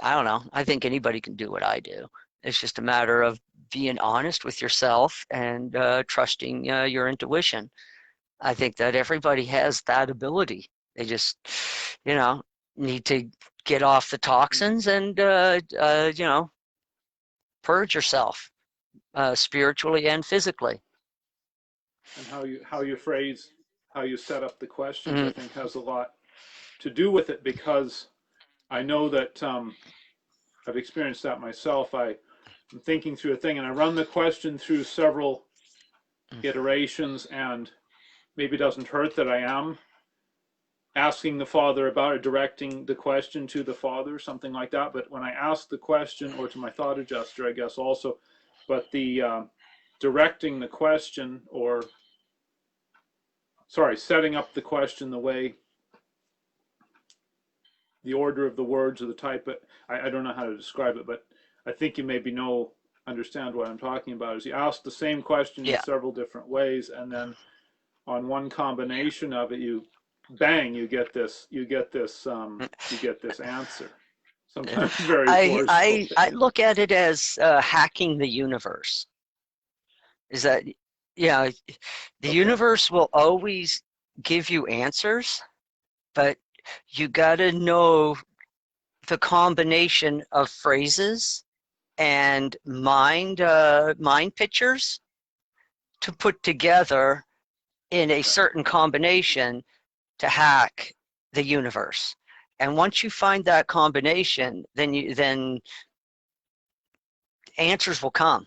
I don't know. I think anybody can do what I do. It's just a matter of being honest with yourself and trusting your intuition. I think that everybody has that ability. They just, you know, need to get off the toxins and, purge yourself spiritually and physically. And how you phrase, how you set up the questions, I Mm, think has a lot to do with it, because I know that I've experienced that myself. I'm thinking through a thing and I run the question through several iterations, and maybe it doesn't hurt that I am asking the Father about it, directing the question to the Father, something like that. But when I ask the question, or to my thought adjuster, I guess also, but the directing the question, or sorry, setting up the question, the way, the order of the words or the type, but I don't know how to describe it, but I think you maybe understand what I'm talking about, is you ask the same question in Yeah. several different ways, and then on one combination of it, bang, you get this answer. Sometimes very forceful. I look at it as hacking the universe. Is that, yeah, the Okay. universe will always give you answers, but you got to know the combination of phrases and mind pictures to put together in a certain combination to hack the universe. And once you find that combination, then answers will come.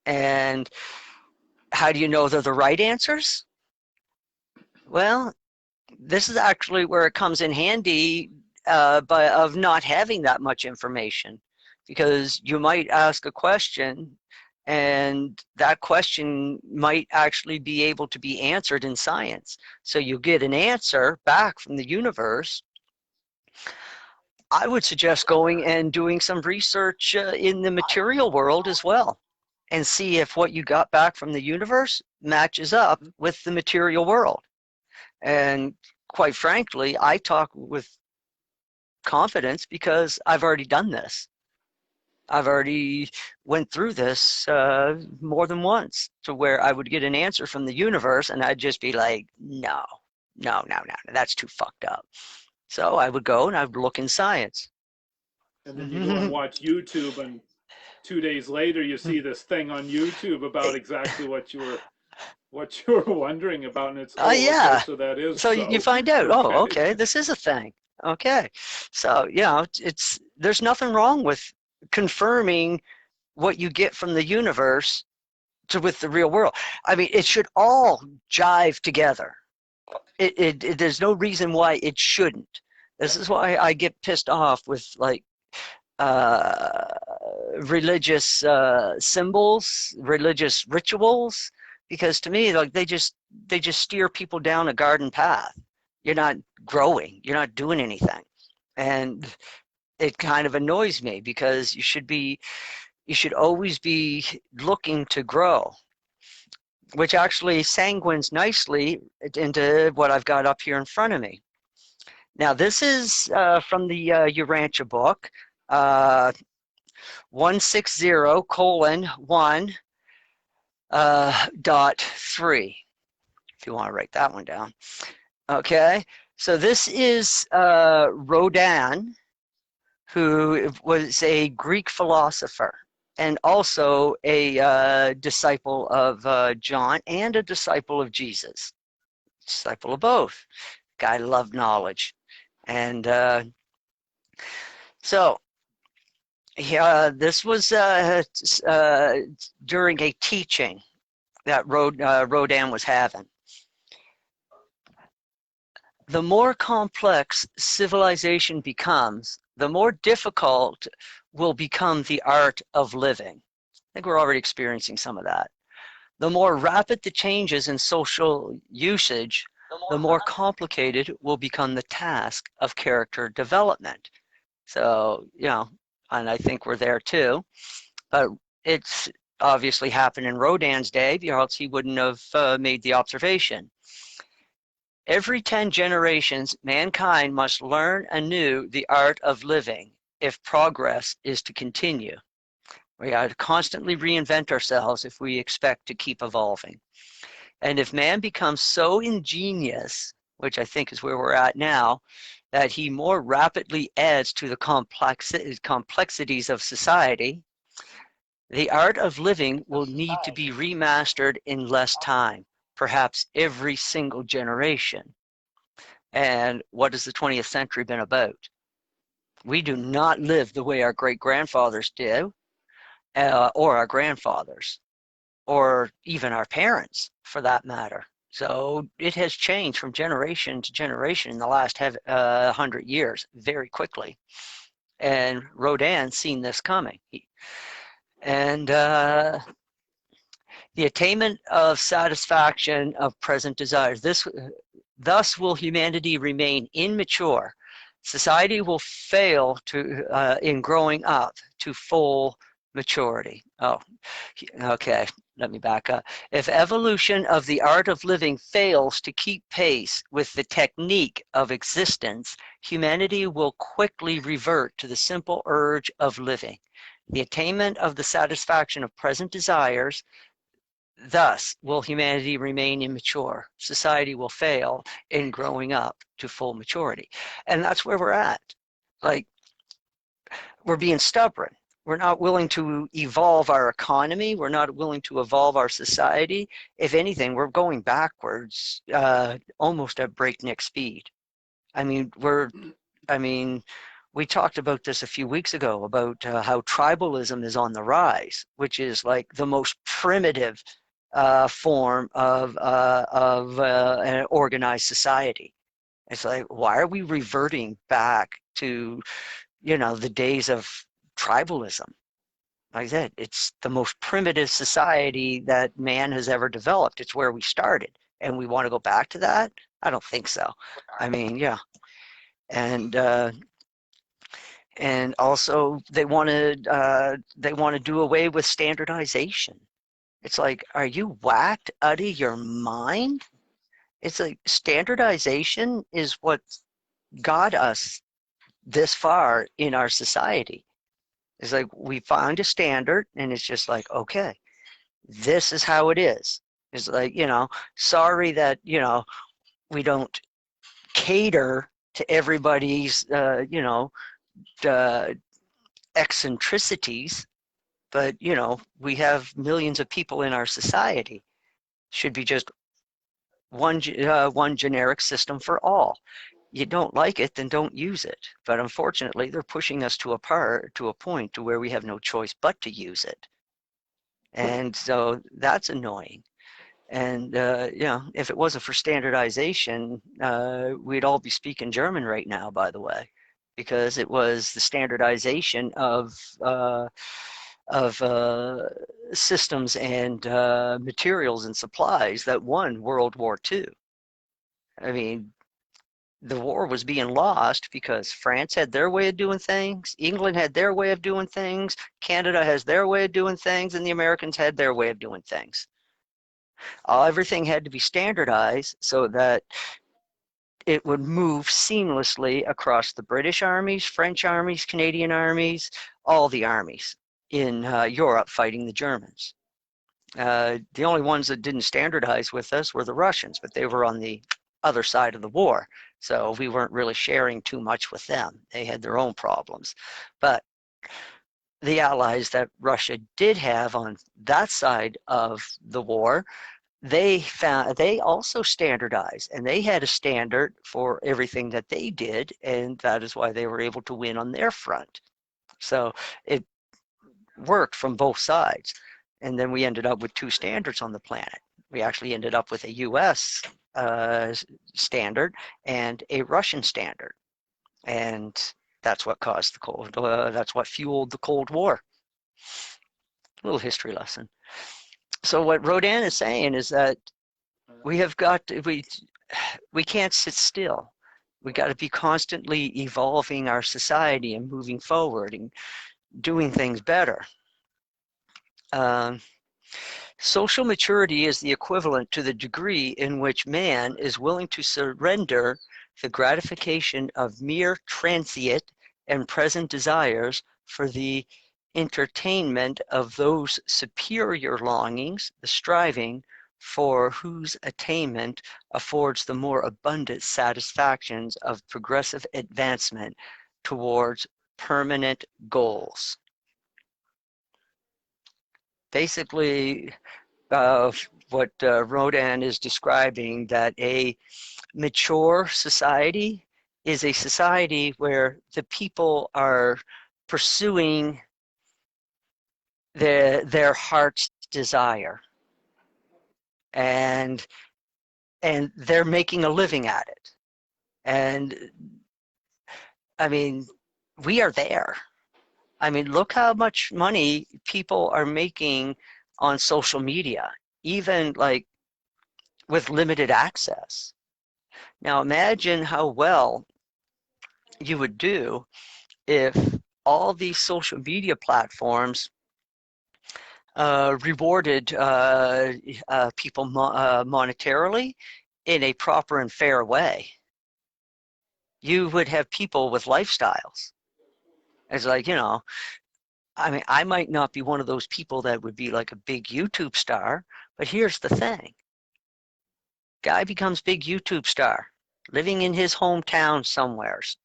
And how do you know they're the right answers? Well, this is actually where it comes in handy of not having that much information, because you might ask a question and that question might actually be able to be answered in science. So you get an answer back from the universe. I would suggest going and doing some research in the material world as well, and see if what you got back from the universe matches up with the material world. And quite frankly, I talk with confidence because I've already done this. I've already went through this more than once, to where I would get an answer from the universe and I'd just be like, no, that's too fucked up. So I would go and I would look in science. And then you go and watch YouTube, and 2 days later you see this thing on YouTube about exactly what you were wondering about, and it's, oh, okay, Yeah. so that is So you so. find out, oh, Okay. okay, this is a thing. Okay. So, there's nothing wrong with confirming what you get from the universe with the real world. I mean, it should all jive together. There's no reason why it shouldn't. This is why I get pissed off with like uh, religious symbols, religious rituals, because to me, like they just steer people down a garden path. You're not growing. You're not doing anything, and it kind of annoys me, because you should always be looking to grow, which actually sanguines nicely into what I've got up here in front of me. Now, this is from the Urantia book, 160:1 dot 3, if you want to write that one down. Okay, so this is Rodin, who was a Greek philosopher and also a disciple of John and a disciple of Jesus, disciple of both. Guy loved knowledge. And so this was during a teaching that Rodin was having. The more complex civilization becomes, the more difficult will become the art of living. I think we're already experiencing some of that. The more rapid the changes in social usage, the more complicated will become the task of character development. So, and I think we're there too. But it's obviously happened in Rodin's day, or else he wouldn't have made the observation. Every 10 generations, mankind must learn anew the art of living if progress is to continue. We got to constantly reinvent ourselves if we expect to keep evolving. And if man becomes so ingenious, which I think is where we're at now, that he more rapidly adds to the complexities of society, the art of living will need to be remastered in less time, perhaps every single generation. And what has the 20th century been about? We do not live the way our great-grandfathers did, or our grandfathers, or even our parents, for that matter. So it has changed from generation to generation in the last 100 years very quickly. And Rodin's seen this coming. And the attainment of satisfaction of present desires. Thus will humanity remain immature. Society will fail in growing up to full maturity. Oh, okay. Let me back up. If evolution of the art of living fails to keep pace with the technique of existence, humanity will quickly revert to the simple urge of living. The attainment of the satisfaction of present desires. Thus will humanity remain immature. Society will fail in growing up to full maturity. And that's where we're at. Like, we're being stubborn. We're not willing to evolve our economy. We're not willing to evolve our society. If anything, we're going backwards, almost at breakneck speed. I mean, we talked about this a few weeks ago about how tribalism is on the rise, which is like the most primitive form of an organized society. It's like, why are we reverting back to, the days of tribalism? Like I said, it's the most primitive society that man has ever developed. It's where we started, and we want to go back to that? I don't think so. I mean, yeah, and also they want to do away with standardization. It's like, are you whacked out of your mind? It's like standardization is what got us this far in our society. It's like we find a standard and it's just like, okay, this is how it is. It's like, sorry that, we don't cater to everybody's, uh, eccentricities, but, we have millions of people in our society. Should be just one generic system for all. You don't like it, then don't use it. But unfortunately, they're pushing us to a point to where we have no choice but to use it. And so that's annoying. And if it wasn't for standardization, we'd all be speaking German right now, by the way, because it was the standardization of systems and materials and supplies that won World War II. I mean, the war was being lost because France had their way of doing things, England had their way of doing things, Canada has their way of doing things, and the Americans had their way of doing things. Everything had to be standardized so that it would move seamlessly across the British armies, French armies, Canadian armies, all the armies in Europe fighting the Germans. The only ones that didn't standardize with us were the Russians, but they were on the other side of the war. So we weren't really sharing too much with them. They had their own problems. But the allies that Russia did have on that side of the war, they also standardized, and they had a standard for everything that they did, and that is why they were able to win on their front. So it worked from both sides. And then we ended up with two standards on the planet. We actually ended up with a US standard and a Russian standard. And that's what caused that's what fueled the Cold War. A little history lesson. So what Rodin is saying is that we can't sit still. We got to be constantly evolving our society and moving forward and doing things better. Social maturity is the equivalent to the degree in which man is willing to surrender the gratification of mere transient and present desires for the entertainment of those superior longings, the striving for whose attainment affords the more abundant satisfactions of progressive advancement towards permanent goals. Basically, what Rodin is describing, that a mature society is a society where the people are pursuing their heart's desire, and they're making a living at it. And I mean, we are there. I mean, look how much money people are making on social media, even like with limited access. Now imagine how well you would do if all these social media platforms rewarded people monetarily in a proper and fair way. You would have people with lifestyles. It's like, I mean, I might not be one of those people that would be like a big YouTube star, but here's the thing. Guy becomes big YouTube star, living in his hometown somewheres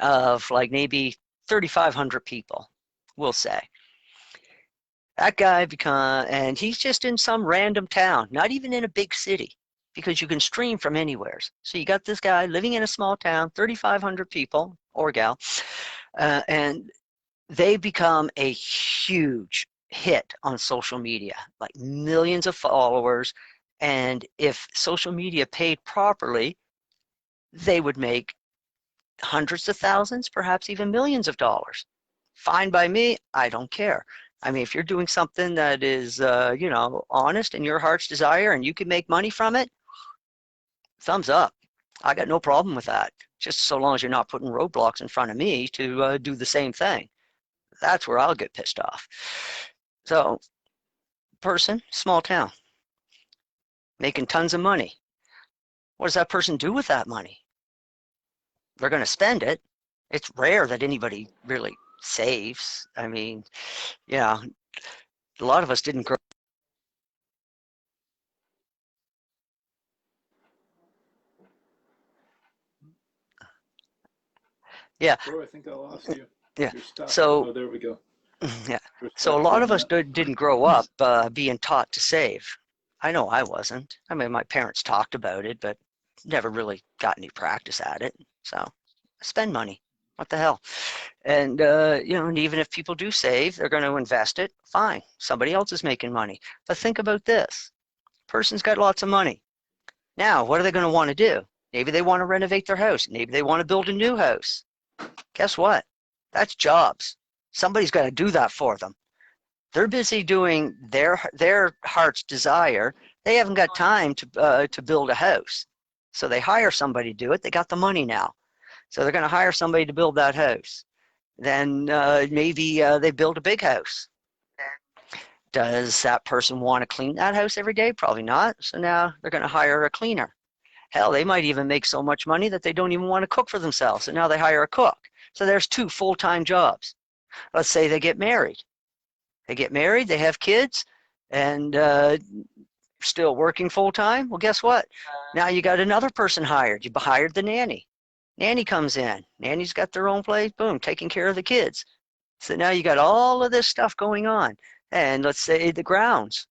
of like maybe 3,500 people, we'll say. That guy and he's just in some random town, not even in a big city, because you can stream from anywhere. So you got this guy living in a small town, 3,500 people, or gal, and they become a huge hit on social media, like millions of followers. And if social media paid properly, they would make hundreds of thousands, perhaps even millions of dollars. Fine by me. I don't care. I mean, if you're doing something that is, honest and your heart's desire and you can make money from it, thumbs up. I got no problem with that. Just so long as you're not putting roadblocks in front of me to do the same thing. That's where I'll get pissed off. So, person, small town, making tons of money. What does that person do with that money? They're going to spend it. It's rare that anybody really saves. I mean, yeah, a lot of us didn't grow. Yeah, Bro, I think I lost you. yeah. You're stuck. So, Oh, there we go. yeah. You're So a stuck for lot a of us minute. didn't grow up being taught to save. I know I wasn't. I mean, my parents talked about it, but never really got any practice at it. So, spend money. What the hell? And and even if people do save, they're going to invest it. Fine. Somebody else is making money. But think about this. Person's got lots of money. Now, what are they going to want to do? Maybe they want to renovate their house. Maybe they want to build a new house. Guess what? That's jobs. Somebody's got to do that for them. They're busy doing their heart's desire. They haven't got time to build a house. So they hire somebody to do it. They got the money now. So they're going to hire somebody to build that house. Then maybe they build a big house. Does that person want to clean that house every day? Probably not. So now they're going to hire a cleaner. Hell, they might even make so much money that they don't even want to cook for themselves. So now they hire a cook. So there's two full-time jobs. Let's say they get married. They have kids, and still working full-time. Well, guess what? Now you got another person hired. You hired the nanny. Nanny comes in. Nanny's got their own place. Boom, taking care of the kids. So now you got all of this stuff going on. And let's say the grounds.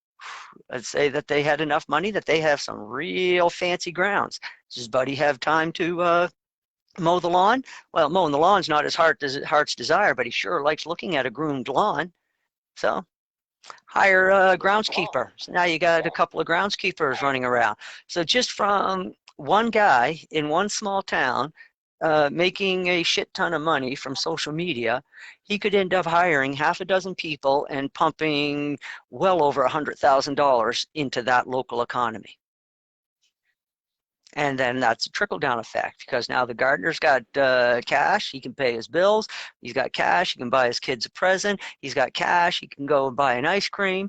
Let's say that they had enough money that they have some real fancy grounds. Does Buddy have time to mow the lawn? Well, mowing the lawn's not his heart's desire, but he sure likes looking at a groomed lawn. So hire a groundskeeper. So now you got a couple of groundskeepers running around. So just from one guy in one small town making a shit ton of money from social media, he could end up hiring half a dozen people and pumping well over $100,000 into that local economy. And then that's a trickle down effect because now the gardener's got cash. He can pay his bills. He's got cash. He can buy his kids a present. He's got cash. He can go and buy an ice cream.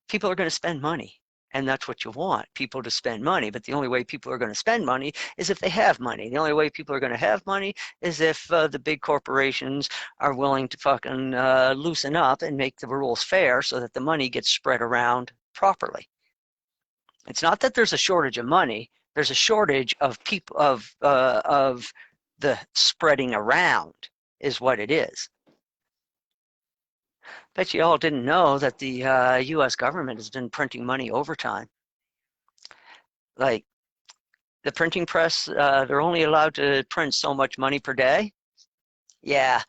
People are going to spend money. And that's what you want, people to spend money. But the only way people are going to spend money is if they have money. The only way people are going to have money is if the big corporations are willing to fucking loosen up and make the rules fair so that the money gets spread around properly. It's not that there's a shortage of money. There's a shortage of people of the spreading around is what it is. Bet you all didn't know that the U.S. government has been printing money overtime. Like The printing press, they're only allowed to print so much money per day. Yeah,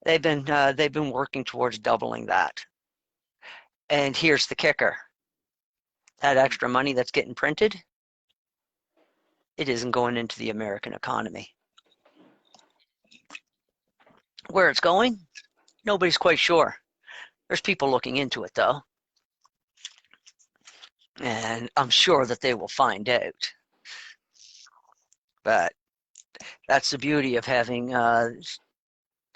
they've been working towards doubling that. And here's the kicker. That extra money that's getting printed, it isn't going into the American economy. Where it's going, nobody's quite sure. There's people looking into it, though. And I'm sure that they will find out. But that's the beauty of having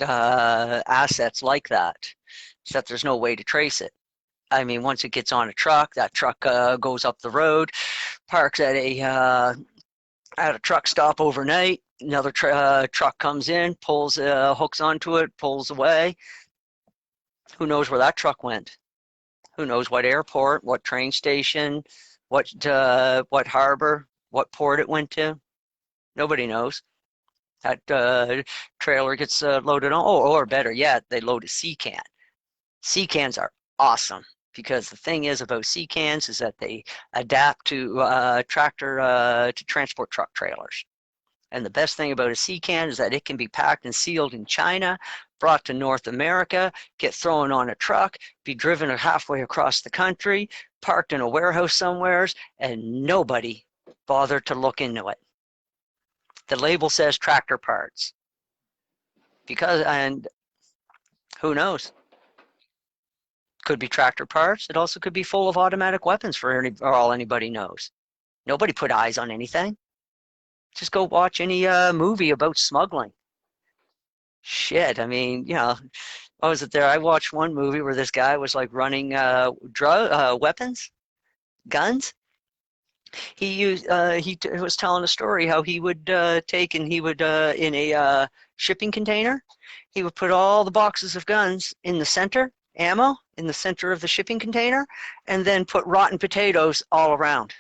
assets like that, is that there's no way to trace it. I mean, once it gets on a truck, that truck goes up the road, parks at a truck stop overnight. Another truck comes in, pulls hooks onto it, pulls away. Who knows where that truck went? Who knows what airport, what train station, what harbor, what port it went to? Nobody knows. That trailer gets loaded on, or better yet, they load a sea can. Sea cans are awesome, because the thing is about sea cans is that they adapt to to transport truck trailers. And the best thing about a sea can is that it can be packed and sealed in China, brought to North America, get thrown on a truck, be driven halfway across the country, parked in a warehouse somewheres, and nobody bothered to look into it. The label says tractor parts. And who knows? Could be tractor parts. It also could be full of automatic weapons for all anybody knows. Nobody put eyes on anything. Just go watch any movie about smuggling. Shit, I mean, what was it there? I watched one movie where this guy was like running weapons, guns. He was telling a story how he would take and he would in a shipping container, he would put all the boxes of guns in the center, ammo in the center of the shipping container, and then put rotten potatoes all around.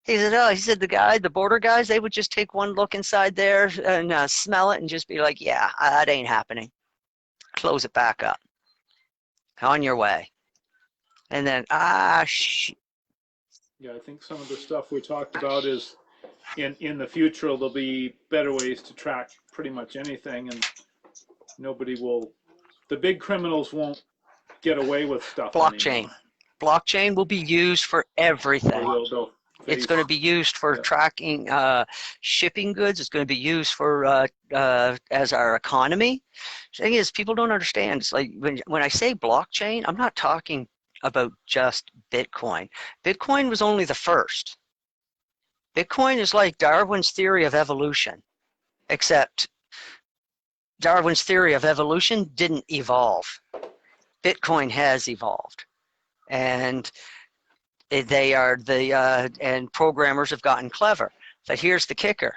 He said the border guys, they would just take one look inside there and smell it and just be like, yeah, that ain't happening. Close it back up. On your way. And then, Yeah, I think some of the stuff we talked about is in the future there'll be better ways to track pretty much anything, and the big criminals won't get away with stuff blockchain. anymore. Blockchain will be used for everything. It's going to be used for tracking shipping goods. It's going to be used for as our economy. The thing is, people don't understand. It's like when I say blockchain, I'm not talking about just Bitcoin. Bitcoin was only the first. Bitcoin is like Darwin's theory of evolution, except Darwin's theory of evolution didn't evolve. Bitcoin has evolved, and and programmers have gotten clever. But here's the kicker.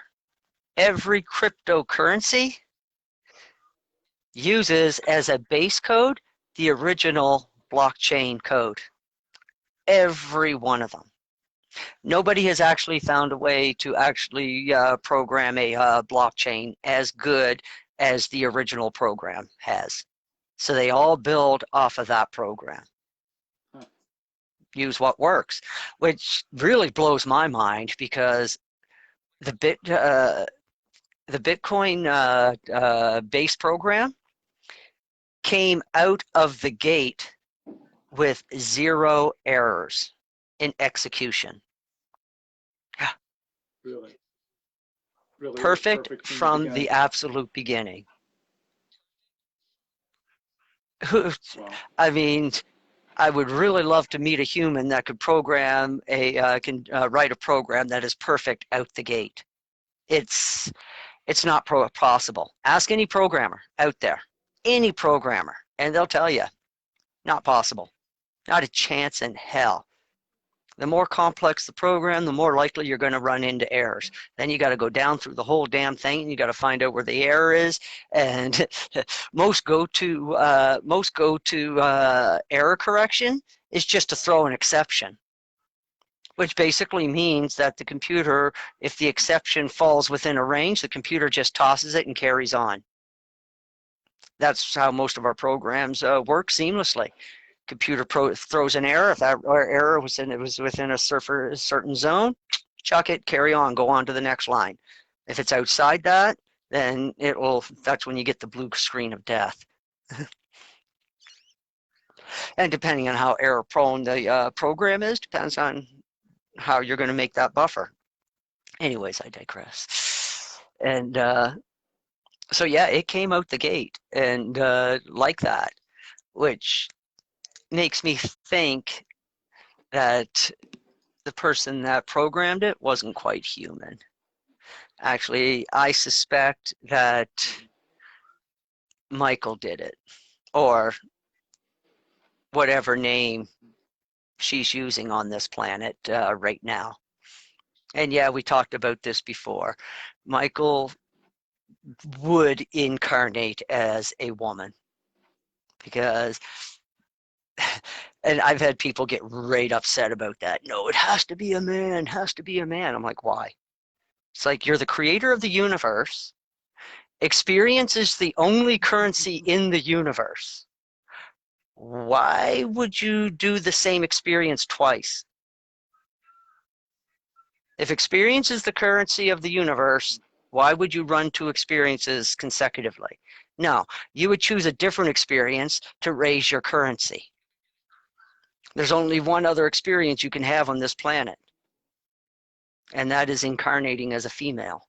Every cryptocurrency uses as a base code the original blockchain code. Every one of them. Nobody has actually found a way to actually program a blockchain as good as the original program has. So they all build off of that program. Use what works, which really blows my mind, because the Bitcoin base program came out of the gate with 0 errors in execution. Yeah. Really perfect from the absolute beginning. Wow. I mean, I would really love to meet a human that could program write a program that is perfect out the gate. It's not possible. Ask any programmer out there, any programmer, and they'll tell you, not possible. Not a chance in hell. The more complex the program, the more likely you're going to run into errors. Then you got to go down through the whole damn thing, and you got to find out where the error is. And most go to error correction is just to throw an exception, which basically means that the computer, if the exception falls within a range, the computer just tosses it and carries on. That's how most of our programs work seamlessly. Computer throws an error. If that error was within a certain zone, chuck it, carry on, go on to the next line. If it's outside that, then that's when you get the blue screen of death. And depending on how error prone the program is, depends on how you're going to make that buffer. Anyways, I digress. And so yeah, it came out the gate and like that, which makes me think that the person that programmed it wasn't quite human. Actually, I suspect that Michael did it, or whatever name she's using on this planet right now. And yeah, we talked about this before. Michael would incarnate as a woman because, and I've had people get right upset about that. No, it has to be a man, has to be a man. I'm like, why? It's like, you're the creator of the universe. Experience is the only currency in the universe. Why would you do the same experience twice? If experience is the currency of the universe, why would you run two experiences consecutively? No, you would choose a different experience to raise your currency. There's only one other experience you can have on this planet, and that is incarnating as a female.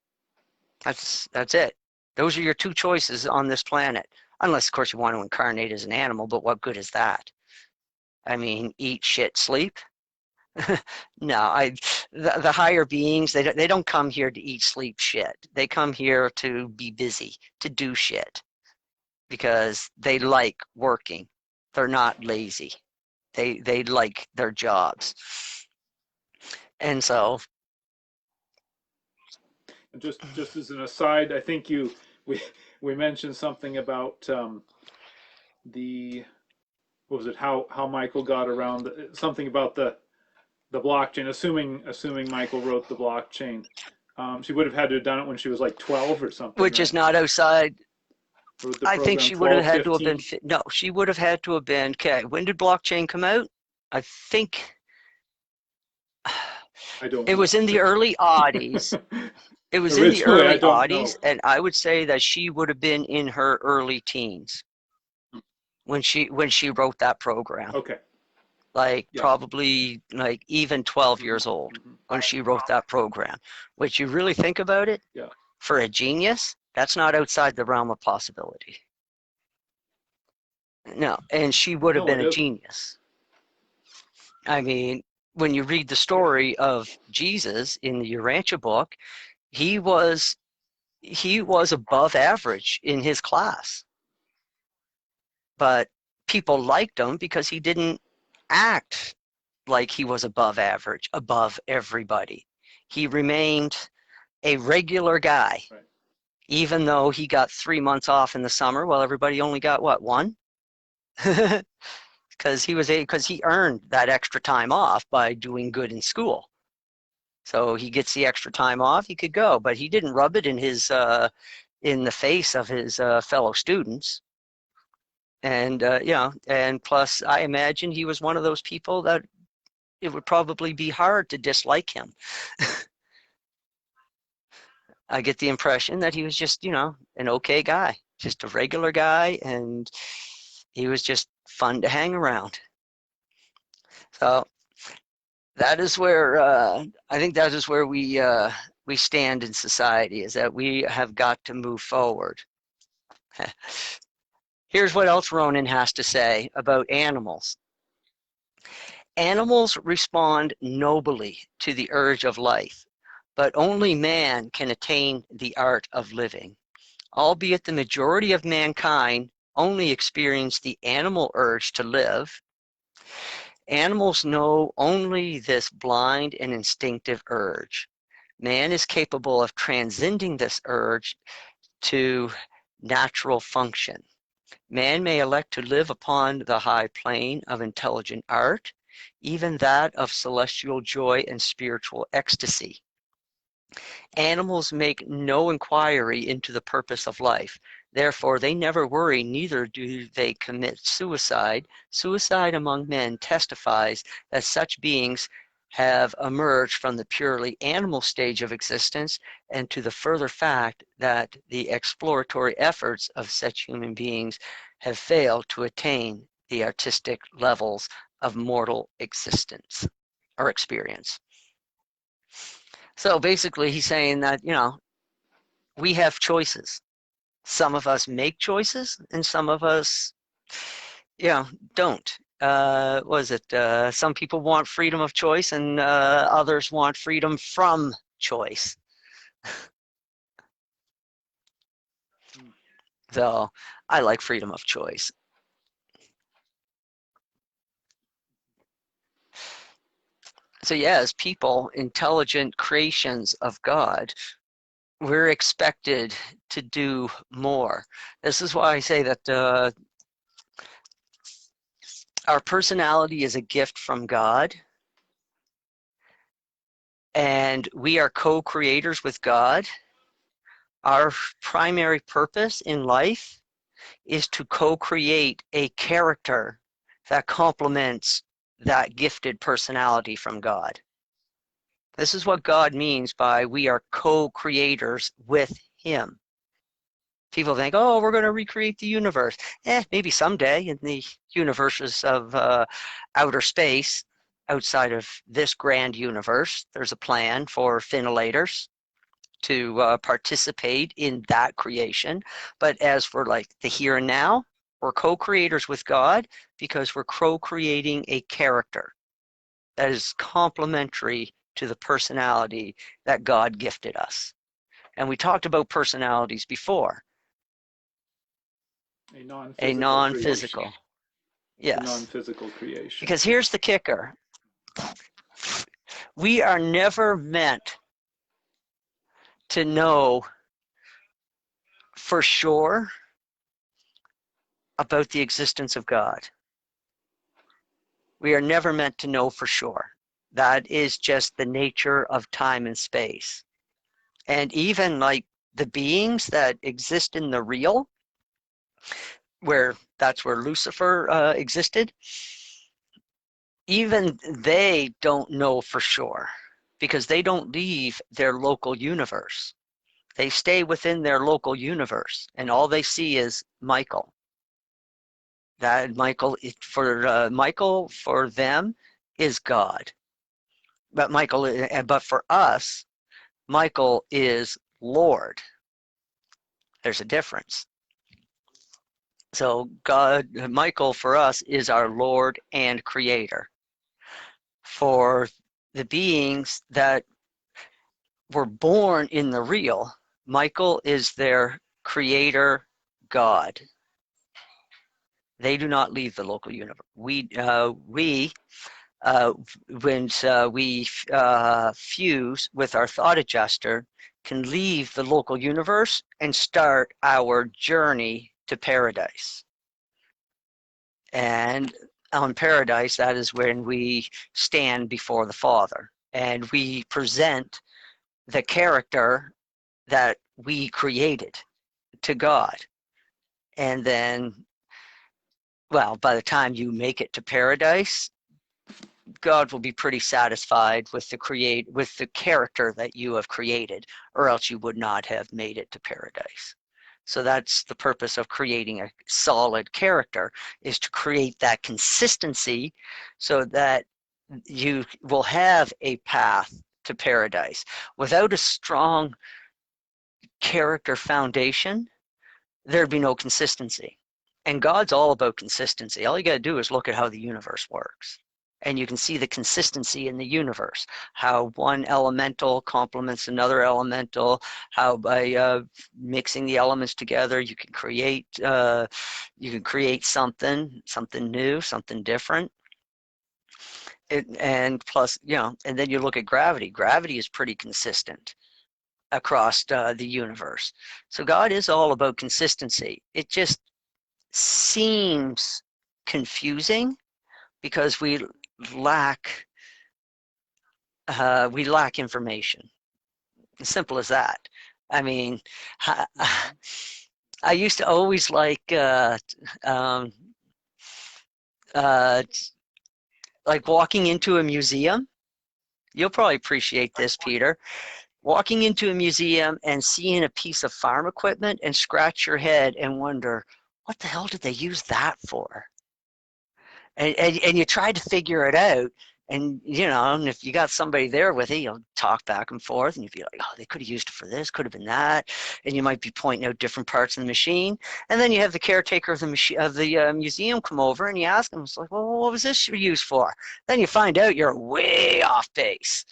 That's it. Those are your two choices on this planet. Unless, of course, you want to incarnate as an animal, but what good is that? I mean, eat, shit, sleep. No, the higher beings, they don't come here to eat, sleep, shit. They come here to be busy, to do shit, because they like working. They're not lazy. They like their jobs. And so, just as an aside, I think we we mentioned something about the what was it? How Michael got around something about the blockchain. Assuming Michael wrote the blockchain, she would have had to have done it when she was like 12 or something, which right? is not outside. Wrote the I think program she would have 12, had to have 15. been, no, she would have had to have been, okay, when did blockchain come out? I think I don't it know. was in the early oddies. It was in the Originally, I early don't oddies, know. and I would say that she would have been in her early teens when she wrote that program. Okay. Like Yeah. probably like even 12 Mm-hmm. years old Mm-hmm. when she wrote that program. Which, you really think about it, Yeah. for a genius, that's not outside the realm of possibility. No, and she would have No, been it a isn't. genius. I mean, when you read the Yeah. story of Jesus in the Urantia book, he was above average in his class, but people liked him because he didn't act like he was above average, above everybody. He remained a regular guy, Right. even though he got 3 months off in the summer while everybody only got what, one? Because he earned that extra time off by doing good in school. So he gets the extra time off, he could go, but he didn't rub it in the face of his fellow students. And and plus, I imagine he was one of those people that it would probably be hard to dislike him. I get the impression that he was just, an okay guy, just a regular guy, and he was just fun to hang around. So that is where I think that is where we stand in society, is that we have got to move forward. Here's what else Ronan has to say about animals. Animals respond nobly to the urge of life, but only man can attain the art of living. Albeit the majority of mankind only experience the animal urge to live, animals know only this blind and instinctive urge. Man is capable of transcending this urge to natural function. Man may elect to live upon the high plane of intelligent art, even that of celestial joy and spiritual ecstasy. Animals make no inquiry into the purpose of life. Therefore, they never worry, neither do they commit suicide. Suicide among men testifies that such beings have emerged from the purely animal stage of existence, and to the further fact that the exploratory efforts of such human beings have failed to attain the artistic levels of mortal existence or experience. So basically, he's saying that, we have choices. Some of us make choices, and some of us, don't. Was it some people want freedom of choice, and others want freedom from choice. So I like freedom of choice. So yeah, as people, intelligent creations of God, we're expected to do more. This is why I say that our personality is a gift from God, and we are co-creators with God. Our primary purpose in life is to co-create a character that complements that gifted personality from God. This is what God means by we are co-creators with Him. People think, oh, we're going to recreate the universe. Maybe someday in the universes of outer space, outside of this grand universe, there's a plan for Finnilators to participate in that creation. But as for like the here and now, we're co-creators with God because we're co-creating a character that is complementary to the personality that God gifted us. And we talked about personalities before. A non-physical A non-physical. creation. Yes. A non-physical creation. Because here's the kicker. We are never meant to know for sure about the existence of God. We are never meant to know for sure. That is just the nature of time and space. And even like the beings that exist in the real, that's where Lucifer existed, even they don't know for sure because they don't leave their local universe. They stay within their local universe, and all they see is Michael. That Michael for them is God. But for us, Michael is Lord. There's a difference. So Michael for us is our Lord and Creator. For the beings that were born in the real, Michael is their Creator God. They do not leave the local universe. When we fuse with our thought adjuster, can leave the local universe and start our journey to paradise. And on paradise, that is when we stand before the Father and we present the character that we created to God. And then, well, by the time you make it to paradise, God will be pretty satisfied with the character that you have created, or else you would not have made it to paradise. So that's the purpose of creating a solid character, is to create that consistency so that you will have a path to paradise. Without a strong character foundation, there'd be no consistency. And God's all about consistency. All you got to do is look at how the universe works. And you can see the consistency in the universe, how one elemental complements another elemental, how by mixing the elements together you can create something new, something different. And plus, and then you look at gravity. Gravity is pretty consistent across the universe. So God is all about consistency. It just seems confusing because we lack information. As simple as that. I mean, I used to always like walking into a museum You'll probably appreciate this, Peter. Walking into a museum and seeing a piece of farm equipment and scratch your head and wonder, what the hell did they use that for? And you try to figure it out. And, and if you got somebody there with you, you'll talk back and forth and you'd be like, oh, they could have used it for this, could have been that. And you might be pointing out different parts of the machine. And then you have the caretaker of the museum come over and you ask them, it's like, well, what was this used for? Then you find out you're way off base.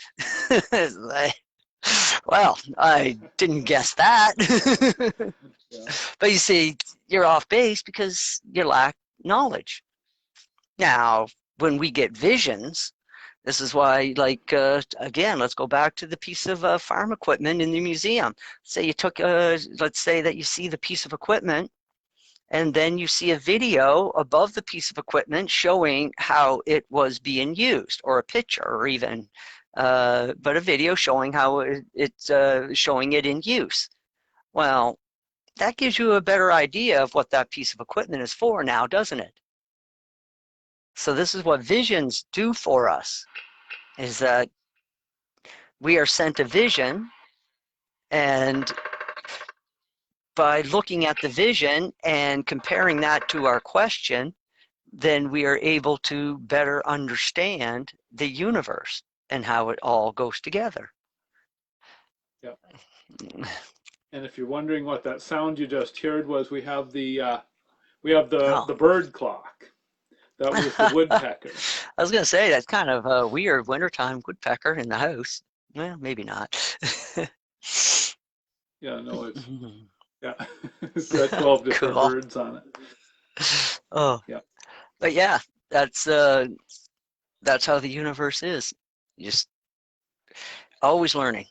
Like, well, I didn't guess that. Yeah. But you see, you're off base because you lack knowledge. Now, when we get visions, this is why, like, again, let's go back to the piece of farm equipment in the museum. Say you took, let's say that you see the piece of equipment, and then you see a video above the piece of equipment showing how it was being used, or a picture, or even, but a video showing how it's showing it in use. Well, that gives you a better idea of what that piece of equipment is for now, doesn't it? So this is what visions do for us, is that we are sent a vision, and by looking at the vision and comparing that to our question, then we are able to better understand the universe and how it all goes together. Yeah. And if you're wondering what that sound you just heard was, we have the bird clock. That was the woodpecker. I was going to say, that's kind of a weird wintertime woodpecker in the house. Well, maybe not. Yeah, no, it's it's got 12 different Cool. birds on it. Oh, yeah. But yeah, that's how the universe is. Just always learning.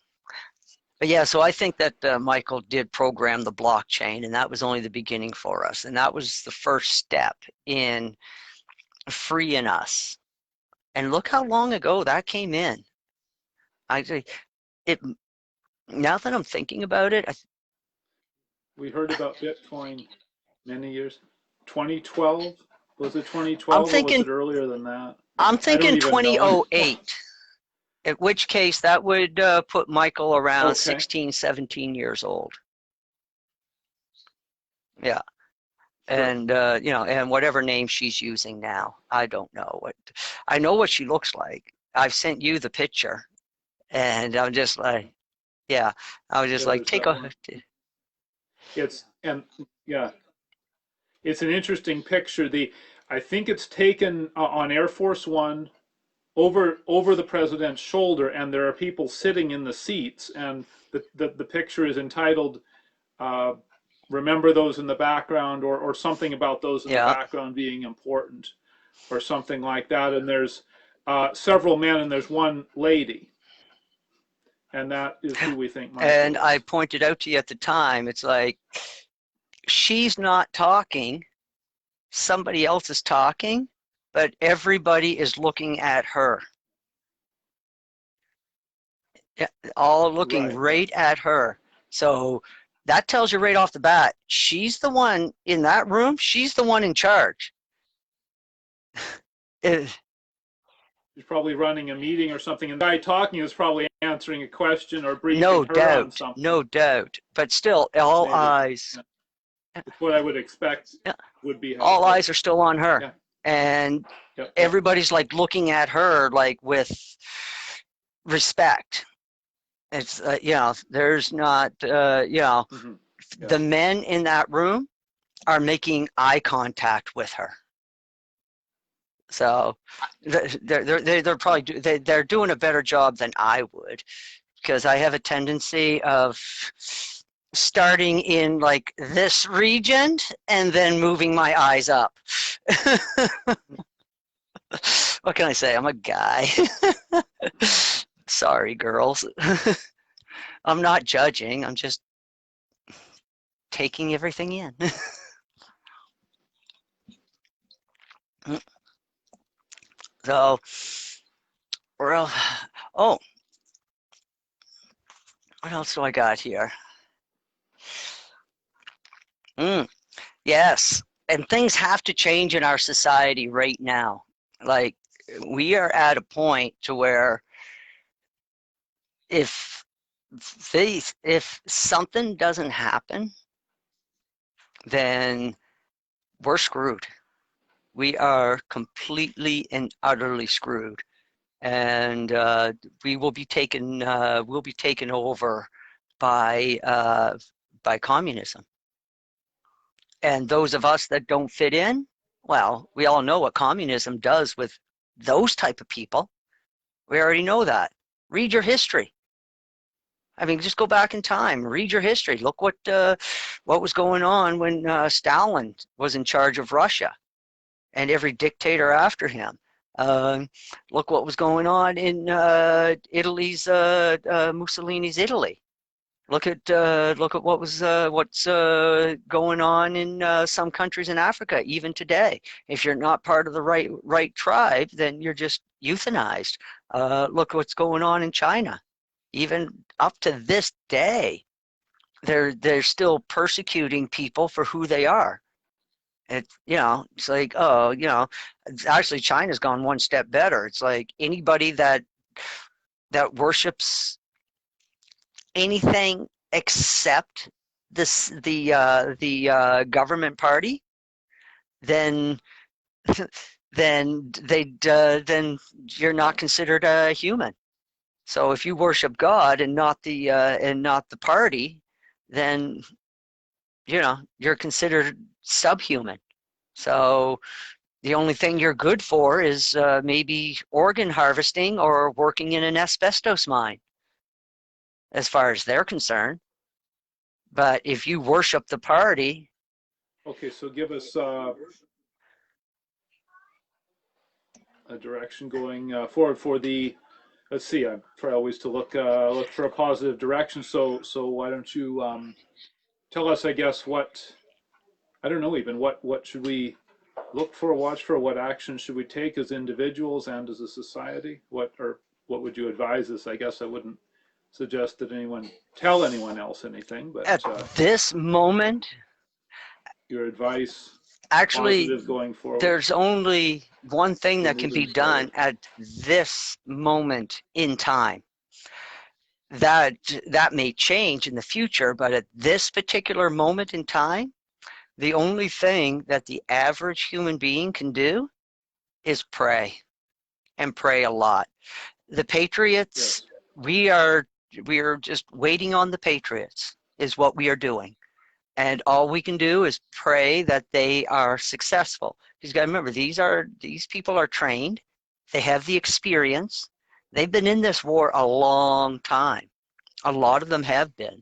But yeah, so I think that Michael did program the blockchain, and that was only the beginning for us, and that was the first step in freeing us. And look how long ago that came in. Now that I'm thinking about it, We heard about Bitcoin many years. 2012? Was it 2012 or was it earlier than that? I'm thinking 2008. In which case that would put Michael around 16, 17 years old. Yeah. Sure. And and whatever name she's using now, I don't know I know what she looks like. I've sent you the picture, and I'm just like, yeah, I was just like, take a. It's it's an interesting picture. I think it's taken on Air Force One over the president's shoulder, and there are people sitting in the seats, and the picture is entitled remember those in the background, or something about those in the background being important, or something like that. And there's several men and there's one lady, and that is who we think Michael and is. I pointed out to you at the time, it's like, she's not talking, somebody else is talking, but everybody is looking at her. All looking right at her. So that tells you right off the bat, she's the one in that room, she's the one in charge. She's probably running a meeting or something, and the guy talking is probably answering a question or briefing her on something. No doubt. But still, all eyes. It's what I would expect would be. All eyes are still on her. Yeah. And everybody's like looking at her like with respect. It's, there's not, the men in that room are making eye contact with her. So they're probably they're doing a better job than I would, because I have a tendency of starting in like this region and then moving my eyes up. What can I say? I'm a guy. Sorry, girls. I'm not judging. I'm just taking everything in. So, well, oh, what else do I got here? Yes, and things have to change in our society right now. Like, we are at a point to where if if something doesn't happen, then we're screwed. We are completely and utterly screwed, and we will be taken. We'll be taken over by communism. And those of us that don't fit in, well, we all know what communism does with those type of people. We already know that. Read your history. I mean, just go back in time, read your history. Look what was going on when Stalin was in charge of Russia, and every dictator after him. Look what was going on in Italy's Mussolini's Italy. Look at what's going on in some countries in Africa even today. If you're not part of the right tribe, then you're just euthanized. Look what's going on in China. Even up to this day, they're still persecuting people for who they are. It's like, oh, actually China's gone one step better. It's like anybody that worships anything except the government party, then then you're not considered a human. So if you worship God and not the party, then you're considered subhuman. So the only thing you're good for is maybe organ harvesting or working in an asbestos mine, as far as they're concerned. But if you worship the party, Okay, so give us a direction going forward for the. Let's see. I try always to look for a positive direction. So why don't you tell us? I guess what I don't know even what should we look for, watch for, what action should we take as individuals and as a society? What would you advise us? I guess I wouldn't suggest that anyone tell anyone else anything, but at this moment, your advice, actually, positive going forward. there's only one thing that can be done at this moment in time. That may change in the future, but at this particular moment in time, the only thing that the average human being can do is pray, and pray a lot. The Patriots, Yes. we are just waiting on the Patriots is what we are doing. And all we can do is pray that they are successful. Because you got to remember, these people are trained. They have the experience. They've been in this war a long time. A lot of them have been.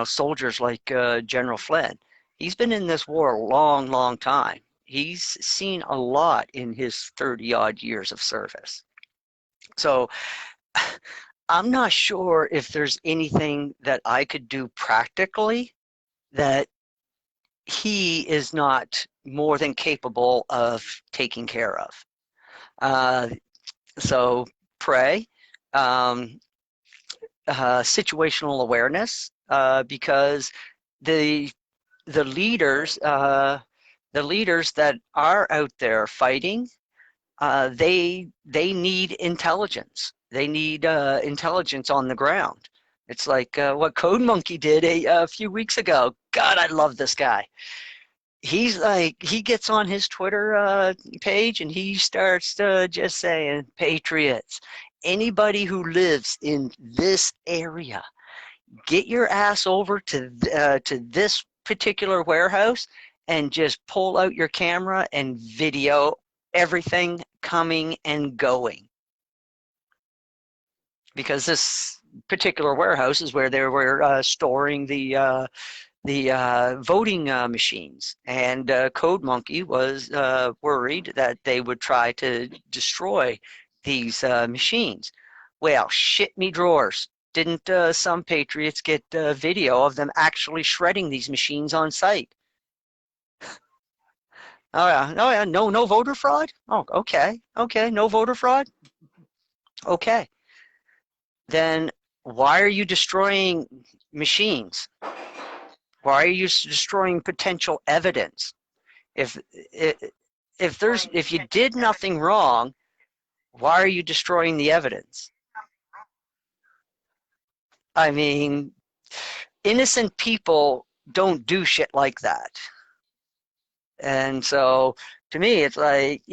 Soldiers like General Flynn. He's been in this war a long, long time. He's seen a lot in his 30-odd years of service. So I'm not sure if there's anything that I could do practically that he is not more than capable of taking care of. So pray, situational awareness, because the leaders that are out there fighting, they need intelligence. They need intelligence on the ground. It's like what Code Monkey did a few weeks ago. God, I love this guy. He's like, he gets on his Twitter page and he starts just saying, Patriots, anybody who lives in this area, get your ass over to this particular warehouse and just pull out your camera and video everything coming and going. Because this particular warehouse is where they were storing the voting machines, and Code Monkey was worried that they would try to destroy these machines. Well, shit me drawers. Didn't some patriots get video of them actually shredding these machines on site? Oh yeah, no voter fraud. Oh, okay, no voter fraud. Okay, then why are you destroying machines? Why are you destroying potential evidence? If you did nothing wrong, why are you destroying the evidence? I mean, innocent people don't do shit like that. And so to me, it's like,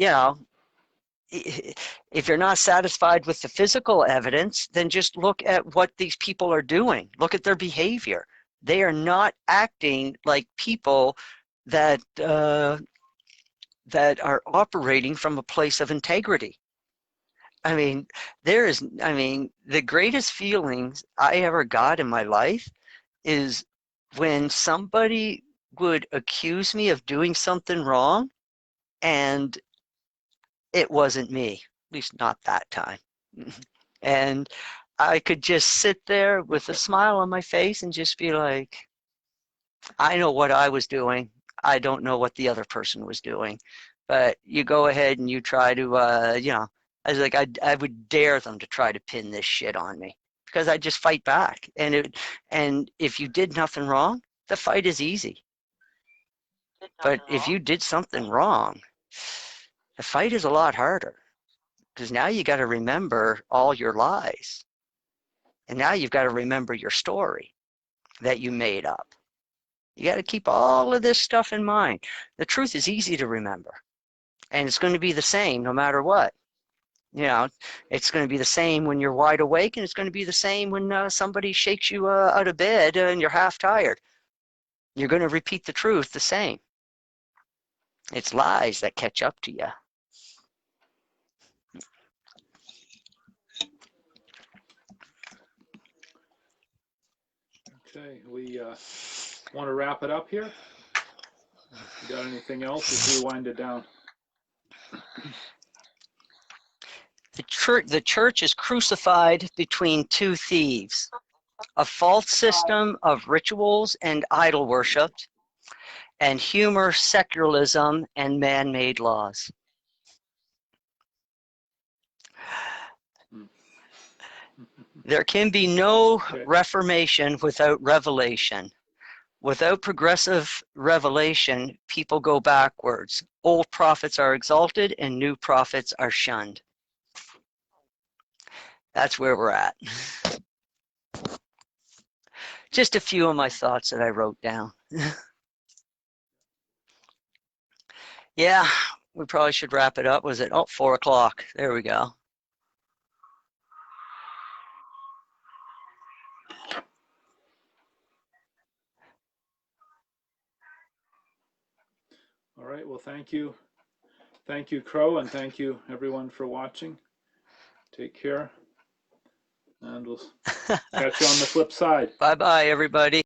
if you're not satisfied with the physical evidence, then just look at what these people are doing. Look at their behavior. They are not acting like people that that are operating from a place of integrity. I mean, the greatest feelings I ever got in my life is when somebody would accuse me of doing something wrong and it wasn't me, at least not that time. And I could just sit there with a smile on my face and just be like, I know what I was doing. I don't know what the other person was doing. But you go ahead and you try to, I was like, I would dare them to try to pin this shit on me because I just fight back. And if you did nothing wrong, the fight is easy. But if you did something wrong, the fight is a lot harder because now you got to remember all your lies. And now you've got to remember your story that you made up. You got to keep all of this stuff in mind. The truth is easy to remember, and it's going to be the same no matter what. It's going to be the same when you're wide awake, and it's going to be the same when somebody shakes you out of bed and you're half tired. You're going to repeat the truth the same. It's lies that catch up to you. Okay, we want to wrap it up here. You got anything else as we wind it down? The church is crucified between two thieves, a false system of rituals and idol worship, and humor, secularism, and man-made laws. There can be no reformation without revelation. Without progressive revelation, people go backwards. Old prophets are exalted and new prophets are shunned. That's where we're at. Just a few of my thoughts that I wrote down. Yeah, we probably should wrap it up. Was it? Oh, 4 o'clock. There we go. All right, well, thank you. Thank you, Krow, and thank you, everyone, for watching. Take care, and we'll catch you on the flip side. Bye-bye, everybody.